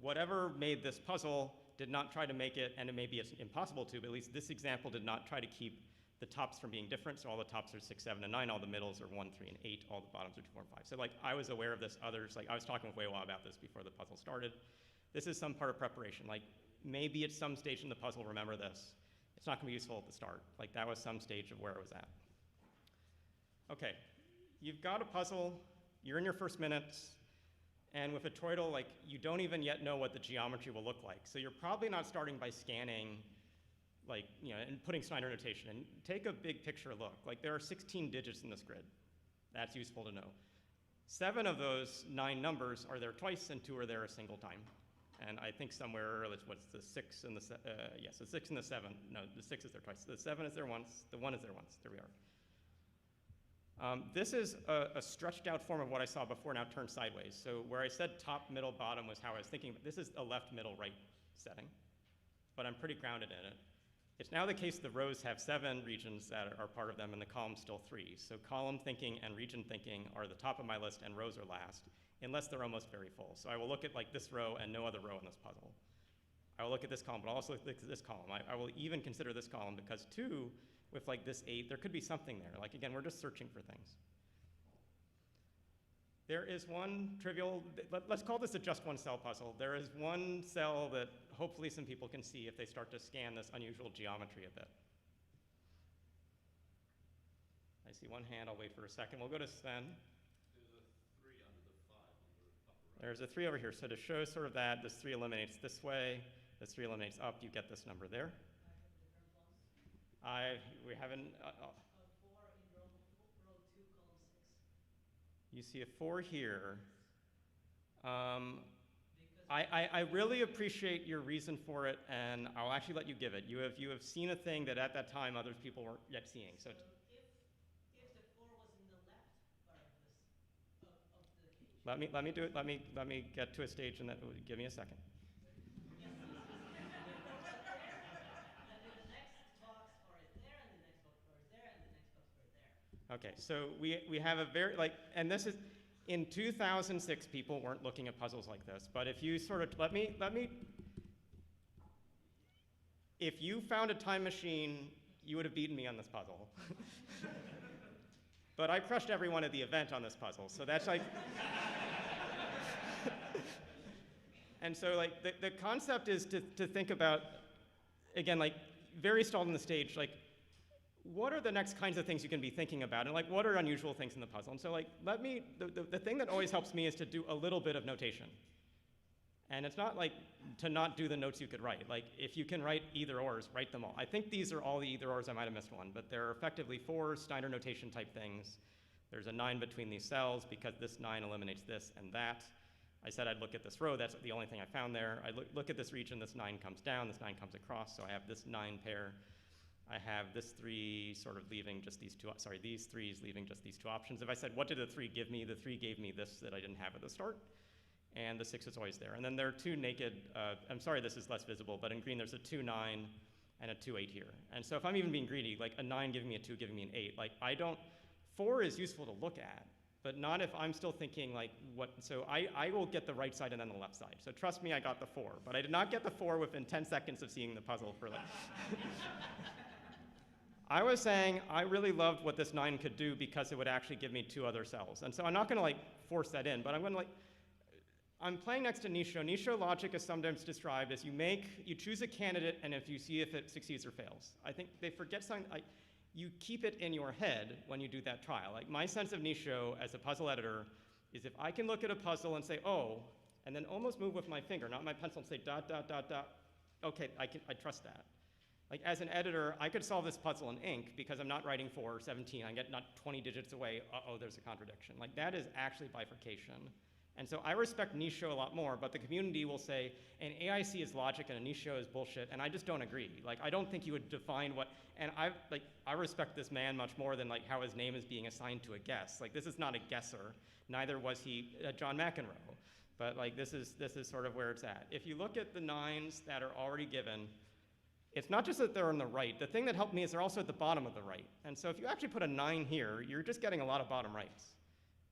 Whatever made this puzzle did not try to make it, and maybe it's impossible to, but at least this example did not try to keep the tops from being different. So all the tops are 6, 7, and 9. All the middles are 1, 3, and 8. All the bottoms are 2, 4, and 5. So like, I was aware of this. Others, like, I was talking with Weiwa about this before the puzzle started. This is some part of preparation. Like, maybe at some stage in the puzzle, remember this. It's not going to be useful at the start. Like, that was some stage of where it was at. Okay, you've got a puzzle, you're in your first minutes, and with a toroidal, like, you don't even yet know what the geometry will look like. So you're probably not starting by scanning, like, you know, and putting Snyder notation. And take a big picture look. Like, there are 16 digits in this grid. That's useful to know. 7 of those 9 numbers are there twice, and 2 are there a single time. And I think somewhere, what's the 6 and the, yes, the 6 and the 7. No, the 6 is there twice. The 7 is there once, the 1 is there once. There we are. This is a stretched out form of what I saw before, now turned sideways. So where I said top, middle, bottom was how I was thinking, but this is a left, middle, right setting. But I'm pretty grounded in it. It's now the case the rows have 7 regions that are part of them, and the columns still 3. So column thinking and region thinking are the top of my list, and rows are last, unless they're almost very full. So I will look at, like, this row and no other row in this puzzle. I will look at this column, but also look at this column. I will even consider this column, because 2, with like this 8, there could be something there. Like, again, we're just searching for things. There is one trivial, let's call this a just one cell puzzle. There is one cell that hopefully some people can see if they start to scan this unusual geometry a bit. I see one hand, I'll wait for a second. We'll go to Sven. There's a 3 over here. So to show sort of that, this 3 eliminates this way, this 3 eliminates up, you get this number there. We haven't. 4 in row 2, column 6. You see a 4 here. I really appreciate your reason for it, and I'll actually let you give it. You have seen a thing that at that time other people weren't yet seeing. So if the 4 was in the left part of this of the cage. let me do it. Let me get to a stage, and then give me a second. Yes. And the next box for it there, and the next box for it there, and the next box for it there. Okay, so we have a very, and this is, in 2006, people weren't looking at puzzles like this, but if you sort of, if you found a time machine, you would have beaten me on this puzzle. But I crushed everyone at the event on this puzzle, so that's like, and so like, the concept is to think about, again, like, very stalled on the stage, like, what are the next kinds of things you can be thinking about, and like, what are unusual things in the puzzle? And so like, the thing that always helps me is to do a little bit of notation. And it's not like to not do the notes you could write. Like, if you can write either ors, write them all. I think these are all the either ors. I might have missed one, but they're effectively 4 Snyder notation type things. There's a 9 between these cells because this 9 eliminates this and that. I said I'd look at this row. That's the only thing I found there. I look at this region. This 9 comes down. This 9 comes across. So I have this 9 pair. I have this 3 sort of leaving just these two, sorry, these 3s leaving just these 2 options. If I said, what did the 3 give me? The 3 gave me this that I didn't have at the start, and the 6 is always there. And then there are 2 naked, I'm sorry this is less visible, but in green there's a 2, 9, and a 2, 8 here. And so if I'm even being greedy, like a 9 giving me a 2 giving me an 8, like 4 is useful to look at, but not if I'm still thinking like what, so I will get the right side and then the left side. So trust me, I got the 4, but I did not get the 4 within 10 seconds of seeing the puzzle for like, I was saying I really loved what this 9 could do because it would actually give me 2 other cells. And so I'm not gonna like force that in, but I'm gonna like, I'm playing next to Nisho. Nisho logic is sometimes described as you choose a candidate and if you see if it succeeds or fails. I think they forget something, you keep it in your head when you do that trial. Like my sense of Nisho as a puzzle editor is if I can look at a puzzle and say, oh, and then almost move with my finger, not my pencil, and say dot, dot, dot, dot, okay, I trust that. Like as an editor, I could solve this puzzle in ink because I'm not writing 4 or 17. I get not 20 digits away, uh-oh, there's a contradiction. Like that is actually bifurcation. And so I respect Nisho a lot more, but the community will say, an AIC is logic and a Nisho is bullshit, and I just don't agree. Like I don't think you would define what, and I respect this man much more than like how his name is being assigned to a guess. Like this is not a guesser, neither was he John McEnroe. But like this is sort of where it's at. If you look at the 9s that are already given, it's not just that they're on the right. The thing that helped me is they're also at the bottom of the right. And so if you actually put a 9 here, you're just getting a lot of bottom rights.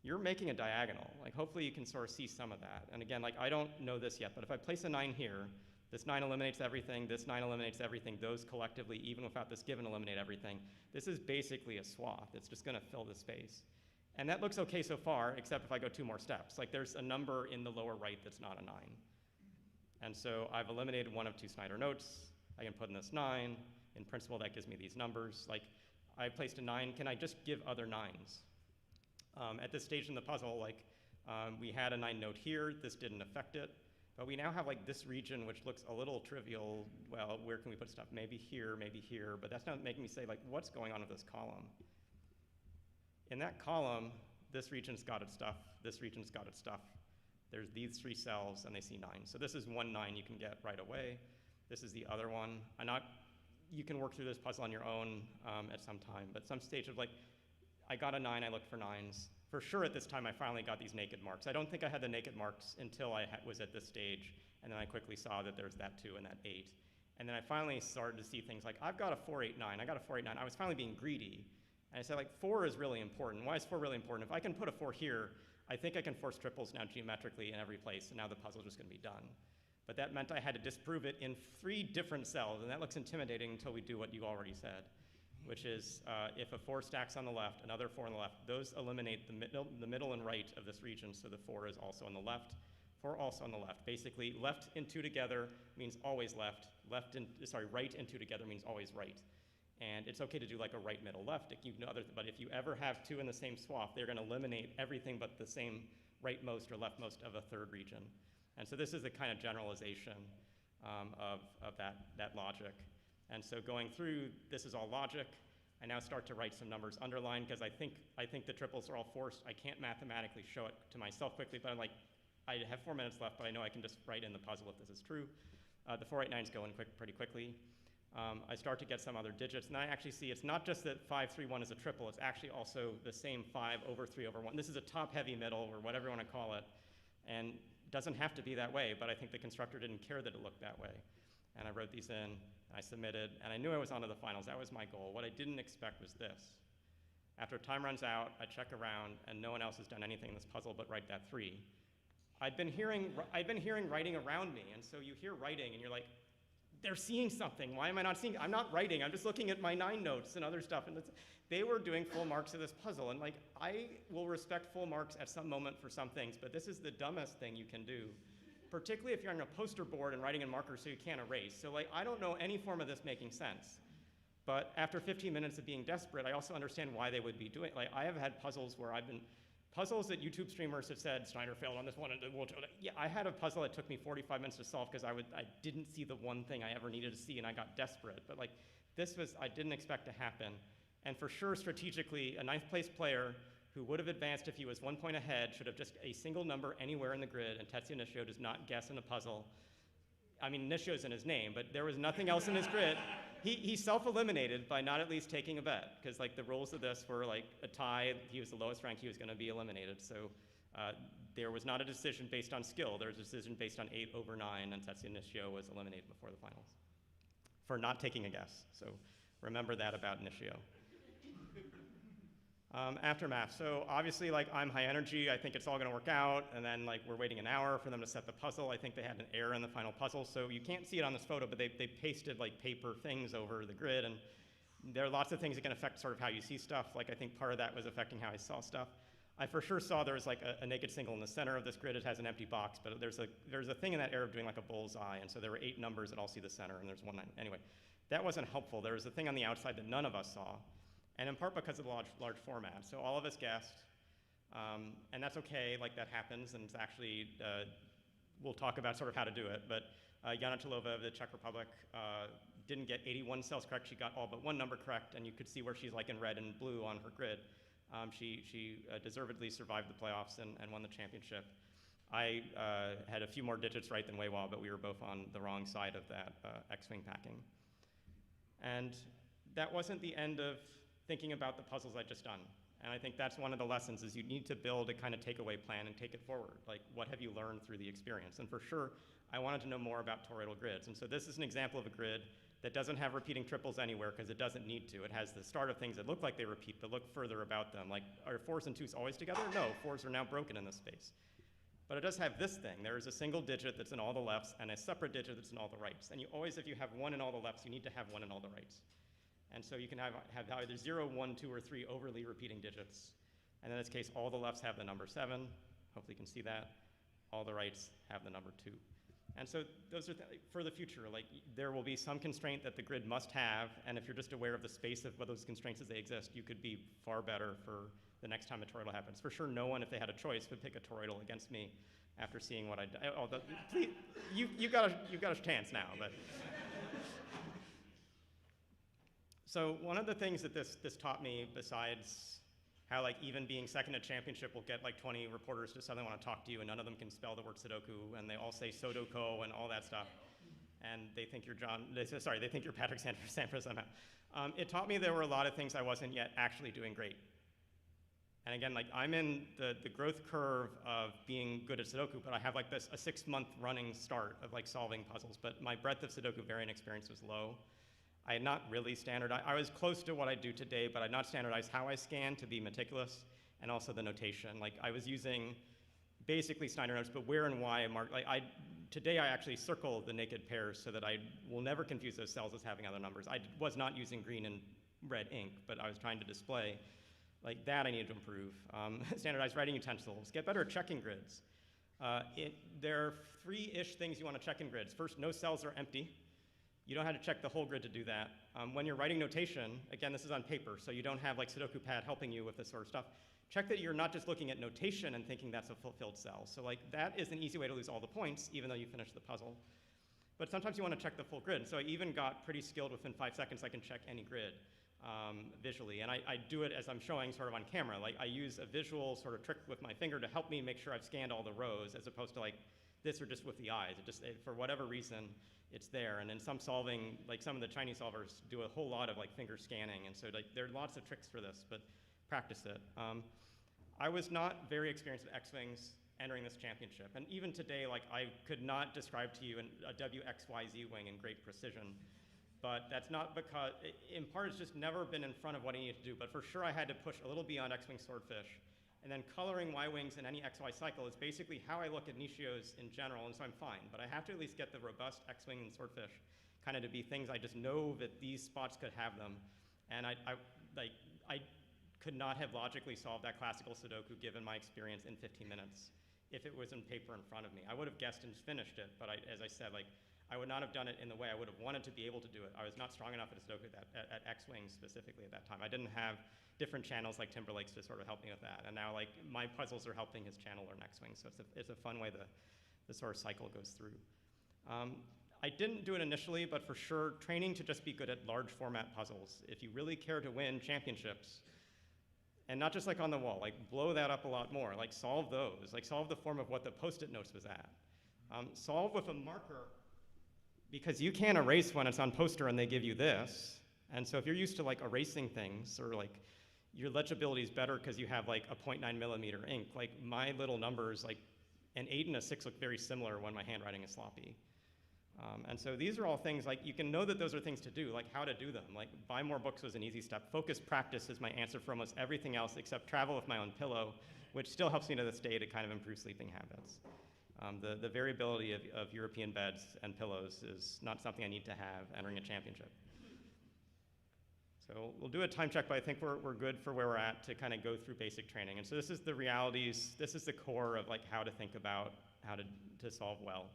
You're making a diagonal. Like hopefully you can sort of see some of that. And again, like I don't know this yet, but if I place a 9 here, this 9 eliminates everything, this 9 eliminates everything, those collectively, even without this given, eliminate everything. This is basically a swath. It's just gonna fill the space. And that looks okay so far, except if I go 2 more steps. Like there's a number in the lower right that's not a 9. And so I've eliminated one of 2 Snyder notes. I can put in this 9. In principle, that gives me these numbers. Like, I placed a 9. Can I just give other 9s? At this stage in the puzzle, like, we had a 9 note here. This didn't affect it. But we now have, like, this region, which looks a little trivial. Well, where can we put stuff? Maybe here, but that's not making me say, like, what's going on with this column? In that column, this region's got its stuff. This region's got its stuff. There's these 3 cells, and they see 9. So this is one 9 you can get right away. This is the other one. You can work through this puzzle on your own at some time, but some stage of like, I got a 9, I looked for 9s. For sure at this time I finally got these naked marks. I don't think I had the naked marks until I was at this stage, and then I quickly saw that there's that 2 and that 8. And then I finally started to see things like, I've got a 4, 8, 9, I got a 4, 8, 9. I was finally being greedy. And I said like, 4 is really important. Why is 4 really important? If I can put a 4 here, I think I can force triples now geometrically in every place, and now the puzzle's just gonna be done. But that meant I had to disprove it in 3 different cells, and that looks intimidating until we do what you already said, which is if a 4 stacks on the left, another 4 on the left, those eliminate the middle and right of this region, so the 4 is also on the left, 4 also on the left. Basically, left and 2 together means always left, right and 2 together means always right. And it's okay to do like a right, middle, left, but if you ever have 2 in the same swath, they're gonna eliminate everything but the same rightmost or leftmost of a 3rd region. And so this is the kind of generalization of that logic. And so going through, this is all logic. I now start to write some numbers underlined because I think the triples are all forced. I can't mathematically show it to myself quickly, but I'm like, I have 4 minutes left, but I know I can just write in the puzzle if this is true. The 489s go in pretty quickly. I start to get some other digits, and I actually see it's not just that 5, 3, 1 is a triple, it's actually also the same 5 over 3 over 1. This is a top, heavy, middle, or whatever you want to call it, and it doesn't have to be that way, but I think the constructor didn't care that it looked that way. And I wrote these in, I submitted, and I knew I was onto the finals. That was my goal. What I didn't expect was this. After time runs out, I check around, and no one else has done anything in this puzzle but write that 3. I'd been hearing writing around me, and so you hear writing, and you're like, they're seeing something. Why am I not seeing it? I'm not writing. I'm just looking at my 9 notes and other stuff. And they were doing full marks of this puzzle. And like, I will respect full marks at some moment for some things, but this is the dumbest thing you can do, particularly if you're on a poster board and writing in markers so you can't erase. So like, I don't know any form of this making sense. But after 15 minutes of being desperate, I also understand why they would be doing it. Like, I have had puzzles where puzzles that YouTube streamers have said, Snyder failed on this one, and yeah, I had a puzzle that took me 45 minutes to solve because I didn't see the one thing I ever needed to see, and I got desperate. But like, I didn't expect to happen. And for sure, strategically, a 9th place player who would have advanced if he was 1 point ahead should have just a single number anywhere in the grid, and Tetsuya Nishio does not guess in a puzzle. I mean, Nishio's in his name, but there was nothing else in his grid. He self-eliminated by not at least taking a bet, because like the rules of this were like a tie, he was the lowest rank, he was gonna be eliminated. So there was not a decision based on skill, there was a decision based on 8 over 9, and Tetsuya Nishio was eliminated before the finals for not taking a guess. So remember that about Nishio. Aftermath. So obviously, like, I'm high energy. I think it's all going to work out. And then, like, we're waiting an hour for them to set the puzzle. I think they had an error in the final puzzle. So you can't see it on this photo, but they pasted, like, paper things over the grid. And there are lots of things that can affect sort of how you see stuff. Like, I think part of that was affecting how I saw stuff. I for sure saw there was, like, a naked single in the center of this grid. It has an empty box, but there's a thing in that error of doing, like, a bullseye. And so there were 8 numbers that all see the center, and there's 1 9. Anyway, that wasn't helpful. There was a thing on the outside that none of us saw. And in part because of the large format. So all of us guessed, and that's okay, like that happens, and it's actually, we'll talk about sort of how to do it, but Jana Chalova of the Czech Republic didn't get 81 cells correct, she got all but 1 number correct, and you could see where she's like in red and blue on her grid. She deservedly survived the playoffs and won the championship. I had a few more digits right than Weiwa, but we were both on the wrong side of that X-Wing packing. And that wasn't the end of thinking about the puzzles I'd just done. And I think that's one of the lessons is you need to build a kind of takeaway plan and take it forward. Like, what have you learned through the experience? And for sure, I wanted to know more about toroidal grids. And so this is an example of a grid that doesn't have repeating triples anywhere because it doesn't need to. It has the start of things that look like they repeat, but look further about them. Like, are 4s and 2s always together? No, 4s are now broken in this space. But it does have this thing. There is a single digit that's in all the lefts and a separate digit that's in all the rights. And you always, if you have 1 in all the lefts, you need to have 1 in all the rights. And so you can have either 0, 1, 2, or 3 overly repeating digits. And in this case, all the lefts have the number 7. Hopefully you can see that. All the rights have the number 2. And so those are, for the future, like, there will be some constraint that the grid must have, and if you're just aware of the space of what those constraints as they exist, you could be far better for the next time a toroidal happens. For sure, no one, if they had a choice, would pick a toroidal against me after seeing what I did. Oh, please, you've got a chance now, but. So one of the things that this taught me, besides how, like, even being second at championship will get like 20 reporters to suddenly want to talk to you, and none of them can spell the word Sudoku, and they all say Sudoku and all that stuff, and they think you're they think you're Patrick Sampras somehow. It taught me there were a lot of things I wasn't yet actually doing great. And again, like, I'm in the growth curve of being good at Sudoku, but I have like a 6-month running start of like solving puzzles, but my breadth of Sudoku variant experience was low. I had not really standardized. I was close to what I do today, but I had not standardized how I scan to be meticulous, and also the notation. Like, I was using basically Snyder notes, but where and why I marked. Like, today I actually circle the naked pairs so that I will never confuse those cells as having other numbers. I was not using green and red ink, but I was trying to display. Like, that I needed to improve. Standardized writing utensils. Get better at checking grids. There are 3-ish things you want to check in grids. First, no cells are empty. You don't have to check the whole grid to do that. When you're writing notation, again, this is on paper, so you don't have like Sudoku Pad helping you with this sort of stuff. Check that you're not just looking at notation and thinking that's a fulfilled cell. So like, that is an easy way to lose all the points, even though you finish the puzzle. But sometimes you want to check the full grid. So I even got pretty skilled within 5 seconds. I can check any grid. visually. And I do it as I'm showing sort of on camera. Like I use a visual sort of trick with my finger to help me make sure I've scanned all the rows, as opposed to like this or just with the eyes. For whatever reason, it's there. And in some solving, like some of the Chinese solvers do a whole lot of like finger scanning. And so like, there are lots of tricks for this, but practice it. I was not very experienced at X-Wings entering this championship. And even today, like I could not describe to you a WXYZ wing in great precision. But that's not because, in part, it's just never been in front of what I needed to do. But for sure, I had to push a little beyond X-Wing Swordfish. And then coloring Y-Wings in any XY cycle is basically how I look at Nishios in general, and so I'm fine. But I have to at least get the robust X-Wing and Swordfish kind of to be things I just know that these spots could have them. And I could not have logically solved that classical Sudoku given my experience in 15 minutes if it was in paper in front of me. I would have guessed and finished it, but as I said, like, I would not have done it in the way I would have wanted to be able to do it. I was not strong enough at Sudoku at X-Wing specifically at that time. I didn't have different channels like Timberlake's to sort of help me with that. And now like my puzzles are helping his channel learn X-Wing. So it's a fun way the sort of cycle goes through. I didn't do it initially, but for sure, training to just be good at large format puzzles. If you really care to win championships, and not just like on the wall, like blow that up a lot more, like solve those, like solve the form of what the Post-it notes was at. Solve with a marker, because you can't erase when it's on poster and they give you this. And so if you're used to like erasing things, or like your legibility is better because you have like a 0.9 millimeter ink, like my little numbers, like an 8 and a 6 look very similar when my handwriting is sloppy. And so these are all things, like you can know that those are things to do, like how to do them. Like buy more books was an easy step. Focused practice is my answer for almost everything else except travel with my own pillow, which still helps me to this day to kind of improve sleeping habits. The variability of European beds and pillows is not something I need to have entering a championship. So we'll do a time check, but I think we're good for where we're at to kind of go through basic training. And so this is the realities, this is the core of like how to think about how to solve well.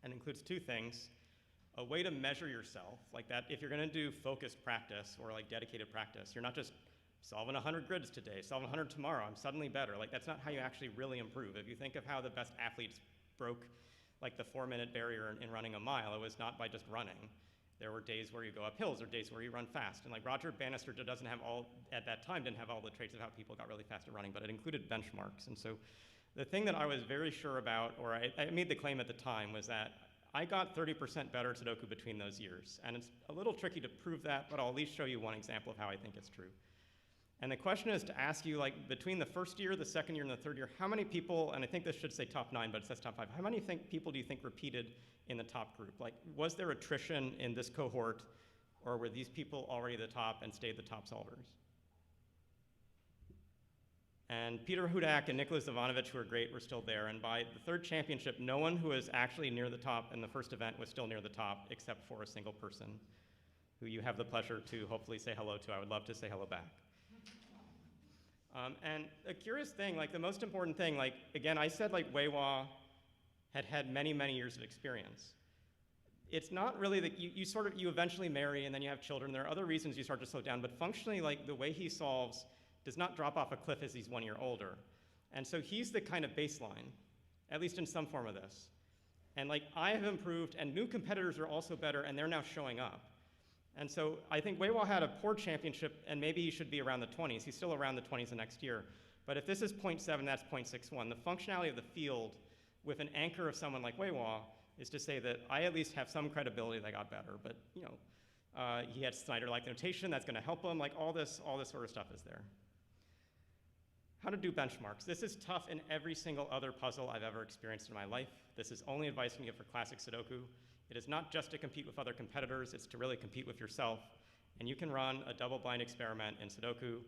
And includes two things: a way to measure yourself, like that if you're gonna do focused practice or like dedicated practice, you're not just solving 100 grids today, solving 100 tomorrow, I'm suddenly better. Like that's not how you actually really improve. If you think of how the best athletes broke like the 4-minute barrier in running a mile, it was not by just running. There were days where you go up hills or days where you run fast. And like Roger Bannister doesn't have at that time, didn't have all the traits of how people got really fast at running, but it included benchmarks. And so the thing that I was very sure about, or I made the claim at the time, was that I got 30% better at Sudoku between those years. And it's a little tricky to prove that, but I'll at least show you one example of how I think it's true. And the question is to ask you, like, between the first year, the second year, and the third year, how many people, and I think this should say top 9, but it says top 5, how many people do you think repeated in the top group? Like, was there attrition in this cohort, or were these people already the top and stayed the top solvers? And Peter Hudak and Nicholas Ivanovich, who are great, were still there. And by the third championship, no one who was actually near the top in the first event was still near the top, except for a single person who you have the pleasure to hopefully say hello to. I would love to say hello back. And a curious thing, like the most important thing, like again, I said like Weiwa had many, many years of experience. It's not really that you eventually marry and then you have children. There are other reasons you start to slow down, but functionally, like the way he solves does not drop off a cliff as he's 1 year older. And so he's the kind of baseline, at least in some form of this. And like I have improved, and new competitors are also better, and they're now showing up. And so I think Weiwa had a poor championship, and maybe he should be around the 20s. He's still around the 20s the next year. But if this is 0.7, that's 0.61. The functionality of the field with an anchor of someone like Weiwa is to say that I at least have some credibility that I got better. But you know, he had Snyder-like notation, that's gonna help him. Like all this sort of stuff is there. How to do benchmarks. This is tough in every single other puzzle I've ever experienced in my life. This is only advice I can give for classic Sudoku. It is not just to compete with other competitors, it's to really compete with yourself. And you can run a double-blind experiment in Sudoku.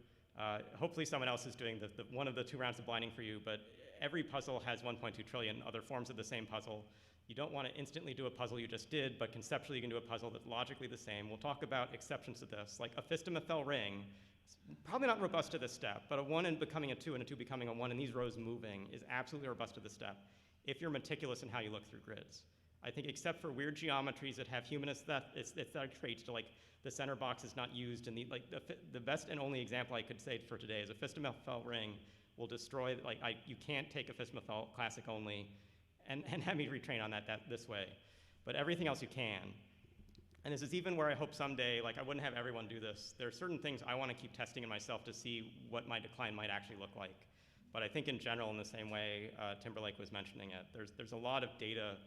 Hopefully someone else is doing one of the 2 rounds of blinding for you, but every puzzle has 1.2 trillion other forms of the same puzzle. You don't want to instantly do a puzzle you just did, but conceptually you can do a puzzle that's logically the same. We'll talk about exceptions to this, like a Fistomathel ring. It's probably not robust to this step, but a 1 and becoming a 2 and a 2 becoming a 1 and these rows moving is absolutely robust to this step if you're meticulous in how you look through grids. I think except for weird geometries that have human aesthetic traits, to like the center box is not used, and the best and only example I could say for today is a Fistomathel ring will destroy, you can't take a Fistomathel classic only and have me retrain on that this way. But everything else you can. And this is even where I hope someday, like I wouldn't have everyone do this. There are certain things I want to keep testing in myself to see what my decline might actually look like. But I think in general, in the same way Timberlake was mentioning it, there's a lot of data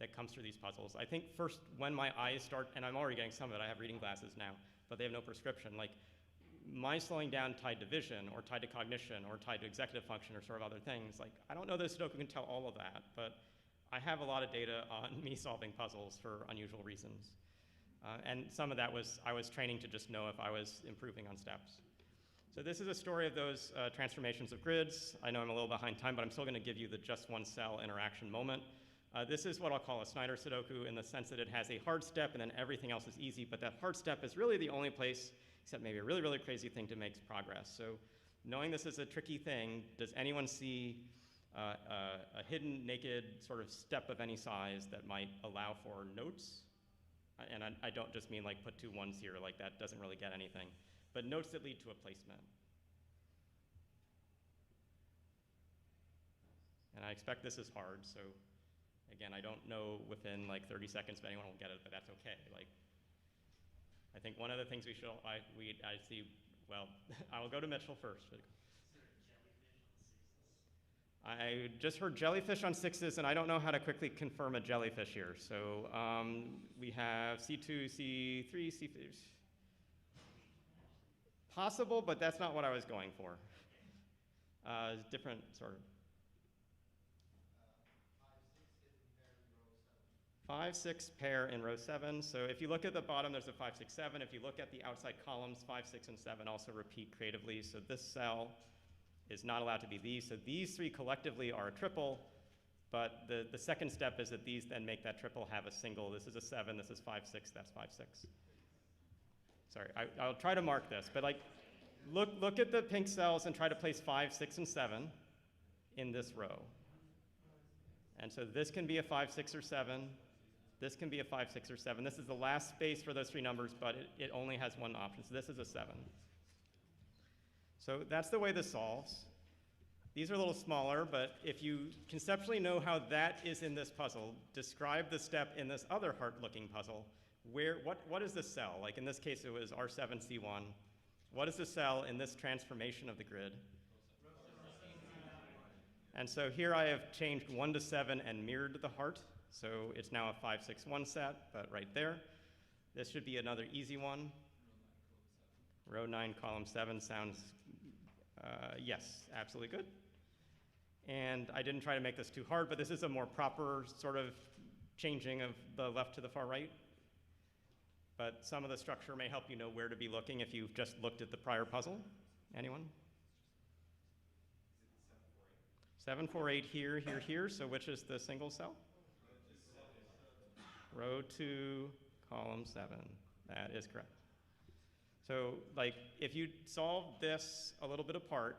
that comes through these puzzles. I think first when my eyes start, and I'm already getting some of it, I have reading glasses now, but they have no prescription. Like my slowing down tied to vision or tied to cognition or tied to executive function or sort of other things, like I don't know that Sudoku can tell all of that, but I have a lot of data on me solving puzzles for unusual reasons. And some of that was, I was training to just know if I was improving on steps. So this is a story of those transformations of grids. I know I'm a little behind time, but I'm still going to give you the just one cell interaction moment. This is what I'll call a Snyder Sudoku in the sense that it has a hard step and then everything else is easy, but that hard step is really the only place, except maybe a really, really crazy thing, to make progress. So knowing this is a tricky thing, does anyone see a hidden, naked sort of step of any size that might allow for notes? And I don't just mean like put two ones here, like that doesn't really get anything, but notes that lead to a placement. And I expect this is hard, so again, I don't know within like 30 seconds if anyone will get it, but that's okay. Like, I think one of the things we should, I see, well, I will go to Mitchell first. I just heard jellyfish on sixes, and I don't know how to quickly confirm a jellyfish here. So we have C2, C3, C5. Possible, but that's not what I was going for. Different sort of. 5, 6 pair in row 7. So if you look at the bottom, there's a 5, 6, 7. If you look at the outside columns, 5, 6, and 7 also repeat creatively. So this cell is not allowed to be these. So these three collectively are a triple, but the second step is that these then make that triple have a single. This is a 7, this is 5, 6, that's 5, 6. Sorry, I'll try to mark this, but like, look at the pink cells and try to place 5, 6, and 7 in this row. And so this can be a 5, 6, or 7. This can be a 5, 6, or 7. This is the last space for those three numbers, but it only has one option. So this is a 7. So that's the way this solves. These are a little smaller, but if you conceptually know how that is in this puzzle, describe the step in this other heart-looking puzzle. What is the cell? Like in this case, it was R7C1. What is the cell in this transformation of the grid? And so here I have changed 1 to 7 and mirrored the heart. So it's now a 5, 6, 1 set, but right there. This should be another easy one. Row 9, column 7 sounds, yes, absolutely good. And I didn't try to make this too hard, but this is a more proper sort of changing of the left to the far right. But some of the structure may help you know where to be looking if you've just looked at the prior puzzle. Anyone? 7, 4, 8 here, here, here. So which is the single cell? Row 2, column 7. That is correct. So like if you solve this a little bit apart,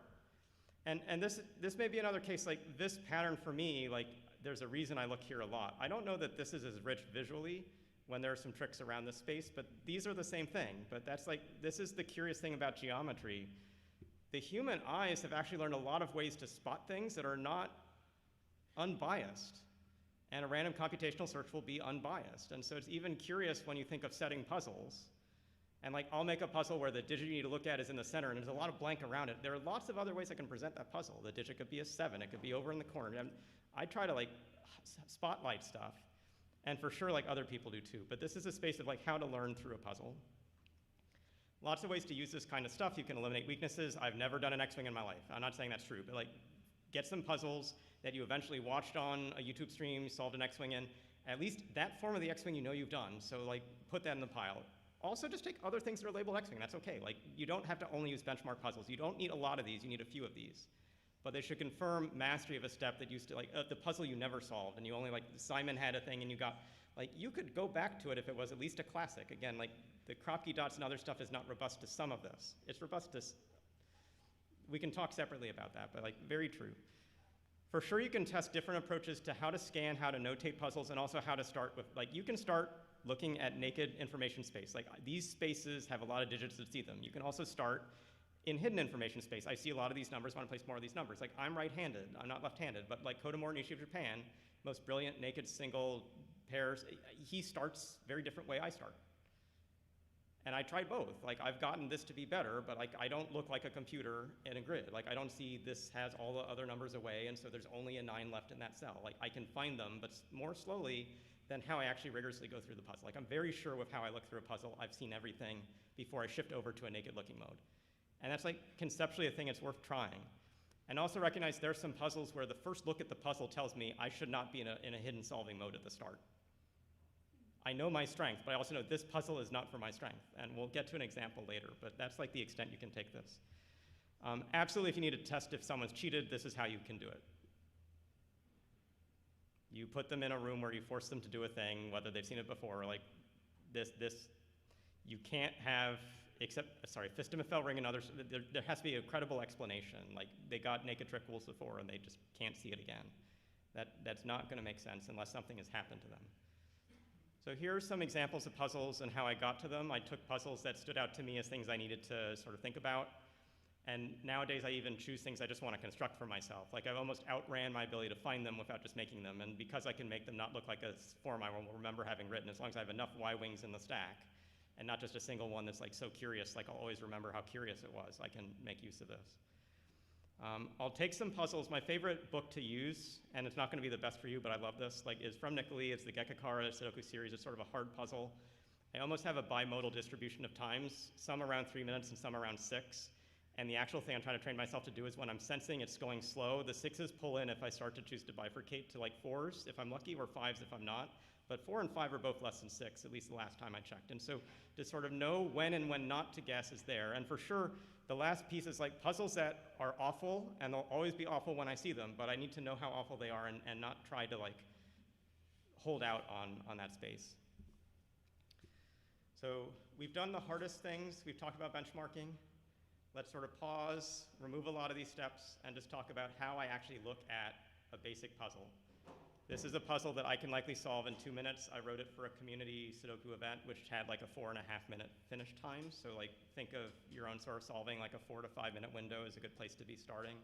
and this may be another case, like this pattern for me, like there's a reason I look here a lot. I don't know that this is as rich visually when there are some tricks around this space, but these are the same thing. But that's like, this is the curious thing about geometry. The human eyes have actually learned a lot of ways to spot things that are not unbiased. And a random computational search will be unbiased. And so it's even curious when you think of setting puzzles. And like, I'll make a puzzle where the digit you need to look at is in the center, and there's a lot of blank around it. There are lots of other ways I can present that puzzle. The digit could be a 7, it could be over in the corner. And I try to like spotlight stuff. And for sure, like other people do too. But this is a space of like how to learn through a puzzle. Lots of ways to use this kind of stuff. You can eliminate weaknesses. I've never done an X-Wing in my life. I'm not saying that's true, but like get some puzzles that you eventually watched on a YouTube stream, solved an X-Wing in. At least that form of the X-Wing you know you've done. So like put that in the pile. Also just take other things that are labeled X-Wing, that's okay. Like you don't have to only use benchmark puzzles. You don't need a lot of these, you need a few of these. But they should confirm mastery of a step that used to like, the puzzle you never solved and you only like, Simon had a thing and you got, like you could go back to it if it was at least a classic. Again, like the Kropke dots and other stuff is not robust to some of this. It's robust to, we can talk separately about that, but like very true. For sure you can test different approaches to how to scan, how to notate puzzles, and also how to start with, like you can start looking at naked information space. Like these spaces have a lot of digits that see them. You can also start in hidden information space. I see a lot of these numbers, want to place more of these numbers. Like I'm right-handed, I'm not left-handed, but like Kodomori Nishi of Japan, most brilliant naked single pairs, he starts very different way I start. And I tried both. Like, I've gotten this to be better, but like, I don't look like a computer in a grid. Like, I don't see this has all the other numbers away, and so there's only a 9 left in that cell. Like, I can find them, but more slowly than how I actually rigorously go through the puzzle. Like, I'm very sure with how I look through a puzzle. I've seen everything before I shift over to a naked looking mode. And that's like conceptually a thing it's worth trying. And also recognize there's some puzzles where the first look at the puzzle tells me I should not be in a hidden solving mode at the start. I know my strength, but I also know this puzzle is not for my strength. And we'll get to an example later, but that's like the extent you can take this. Absolutely, if you need to test if someone's cheated, this is how you can do it. You put them in a room where you force them to do a thing, whether they've seen it before, or like this, you can't have, Fist him a fell ring and others, there has to be a credible explanation. Like, they got naked trick rules before and they just can't see it again. That's not gonna make sense unless something has happened to them. So here are some examples of puzzles and how I got to them. I took puzzles that stood out to me as things I needed to sort of think about. And nowadays I even choose things I just want to construct for myself. Like, I've almost outran my ability to find them without just making them. And because I can make them not look like a form I will remember having written, as long as I have enough Y-wings in the stack, and not just a single one that's like so curious, like I'll always remember how curious it was, I can make use of this. I'll take some puzzles. My favorite book to use, and it's not going to be the best for you, but I love this, like, is from Nick Lee. It's the Gekakara Sudoku series. It's sort of a hard puzzle. I almost have a bimodal distribution of times, some around 3 minutes and some around 6. And the actual thing I'm trying to train myself to do is when I'm sensing it's going slow, the 6s pull in if I start to choose to bifurcate to like 4s if I'm lucky, or 5s if I'm not. But 4 and 5 are both less than 6, at least the last time I checked. And so to sort of know when and when not to guess is there. And for sure, the last piece is like puzzles that are awful, and they'll always be awful when I see them, but I need to know how awful they are and not try to like hold out on that space. So we've done the hardest things. We've talked about benchmarking. Let's sort of pause, remove a lot of these steps, and just talk about how I actually look at a basic puzzle. This is a puzzle that I can likely solve in 2 minutes. I wrote it for a community Sudoku event, which had like a 4.5-minute finish time. So like, think of your own sort of solving, like a 4 to 5 minute window is a good place to be starting.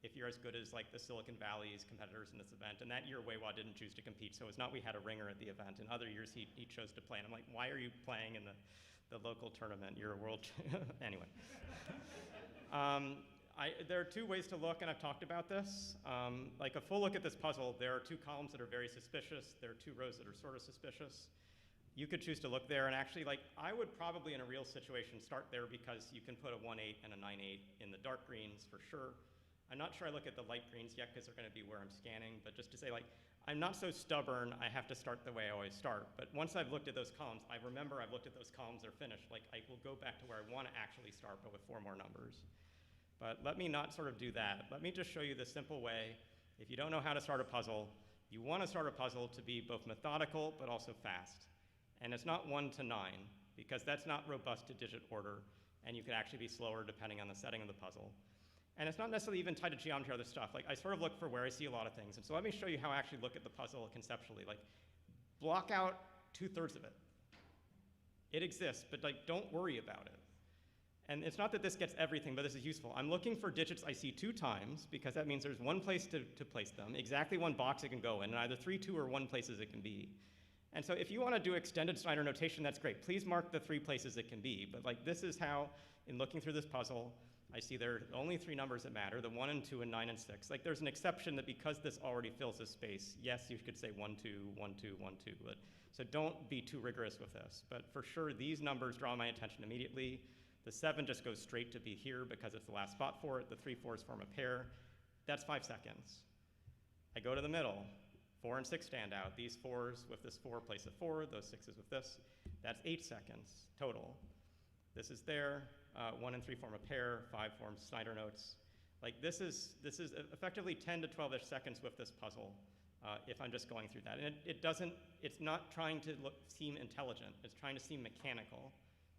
If you're as good as like the Silicon Valley's competitors in this event. And that year, Weiwa didn't choose to compete, so it's not we had a ringer at the event. In other years, he chose to play. And I'm like, why are you playing in the local tournament? You're a world, anyway. There are 2 ways to look, and I've talked about this. Like a full look at this puzzle, there are 2 columns that are very suspicious. There are 2 rows that are sort of suspicious. You could choose to look there, and actually, like, I would probably in a real situation start there because you can put a 1-8 and a 9-8 in the dark greens for sure. I'm not sure I look at the light greens yet because they're going to be where I'm scanning, but just to say, like, I'm not so stubborn, I have to start the way I always start. But once I've looked at those columns, I remember I've looked at those columns, they're finished. Like, I will go back to where I want to actually start, but with 4 more numbers. But let me not sort of do that. Let me just show you the simple way. If you don't know how to start a puzzle, you want to start a puzzle to be both methodical but also fast. And it's not 1 to 9, because that's not robust to digit order, and you could actually be slower depending on the setting of the puzzle. And it's not necessarily even tied to geometry or other stuff. Like, I sort of look for where I see a lot of things. And so let me show you how I actually look at the puzzle conceptually. Like, block out 2/3 of it. It exists, but like, don't worry about it. And it's not that this gets everything, but this is useful. I'm looking for digits I see 2 times, because that means there's 1 place to place them, exactly 1 box it can go in, and either 3, 2, or 1 places it can be. And so if you want to do extended Snyder notation, that's great. Please mark the 3 places it can be. But like, this is how, in looking through this puzzle, I see there are only 3 numbers that matter, the 1 and 2 and 9 and 6. Like, there's an exception that because this already fills this space, yes, you could say 1, 2, 1, 2, 1, 2. But, so don't be too rigorous with this. But for sure, these numbers draw my attention immediately. The 7 just goes straight to be here because it's the last spot for it. The 3 4s form a pair. That's 5 seconds. I go to the middle. 4 and 6 stand out. These 4s with this 4 place a 4, those 6s with this. That's 8 seconds total. This is there. 1 and 3 form a pair. 5 forms Snyder notes. Like, this is effectively 10 to 12-ish seconds with this puzzle if I'm just going through that. And it's not trying to seem intelligent. It's trying to seem mechanical.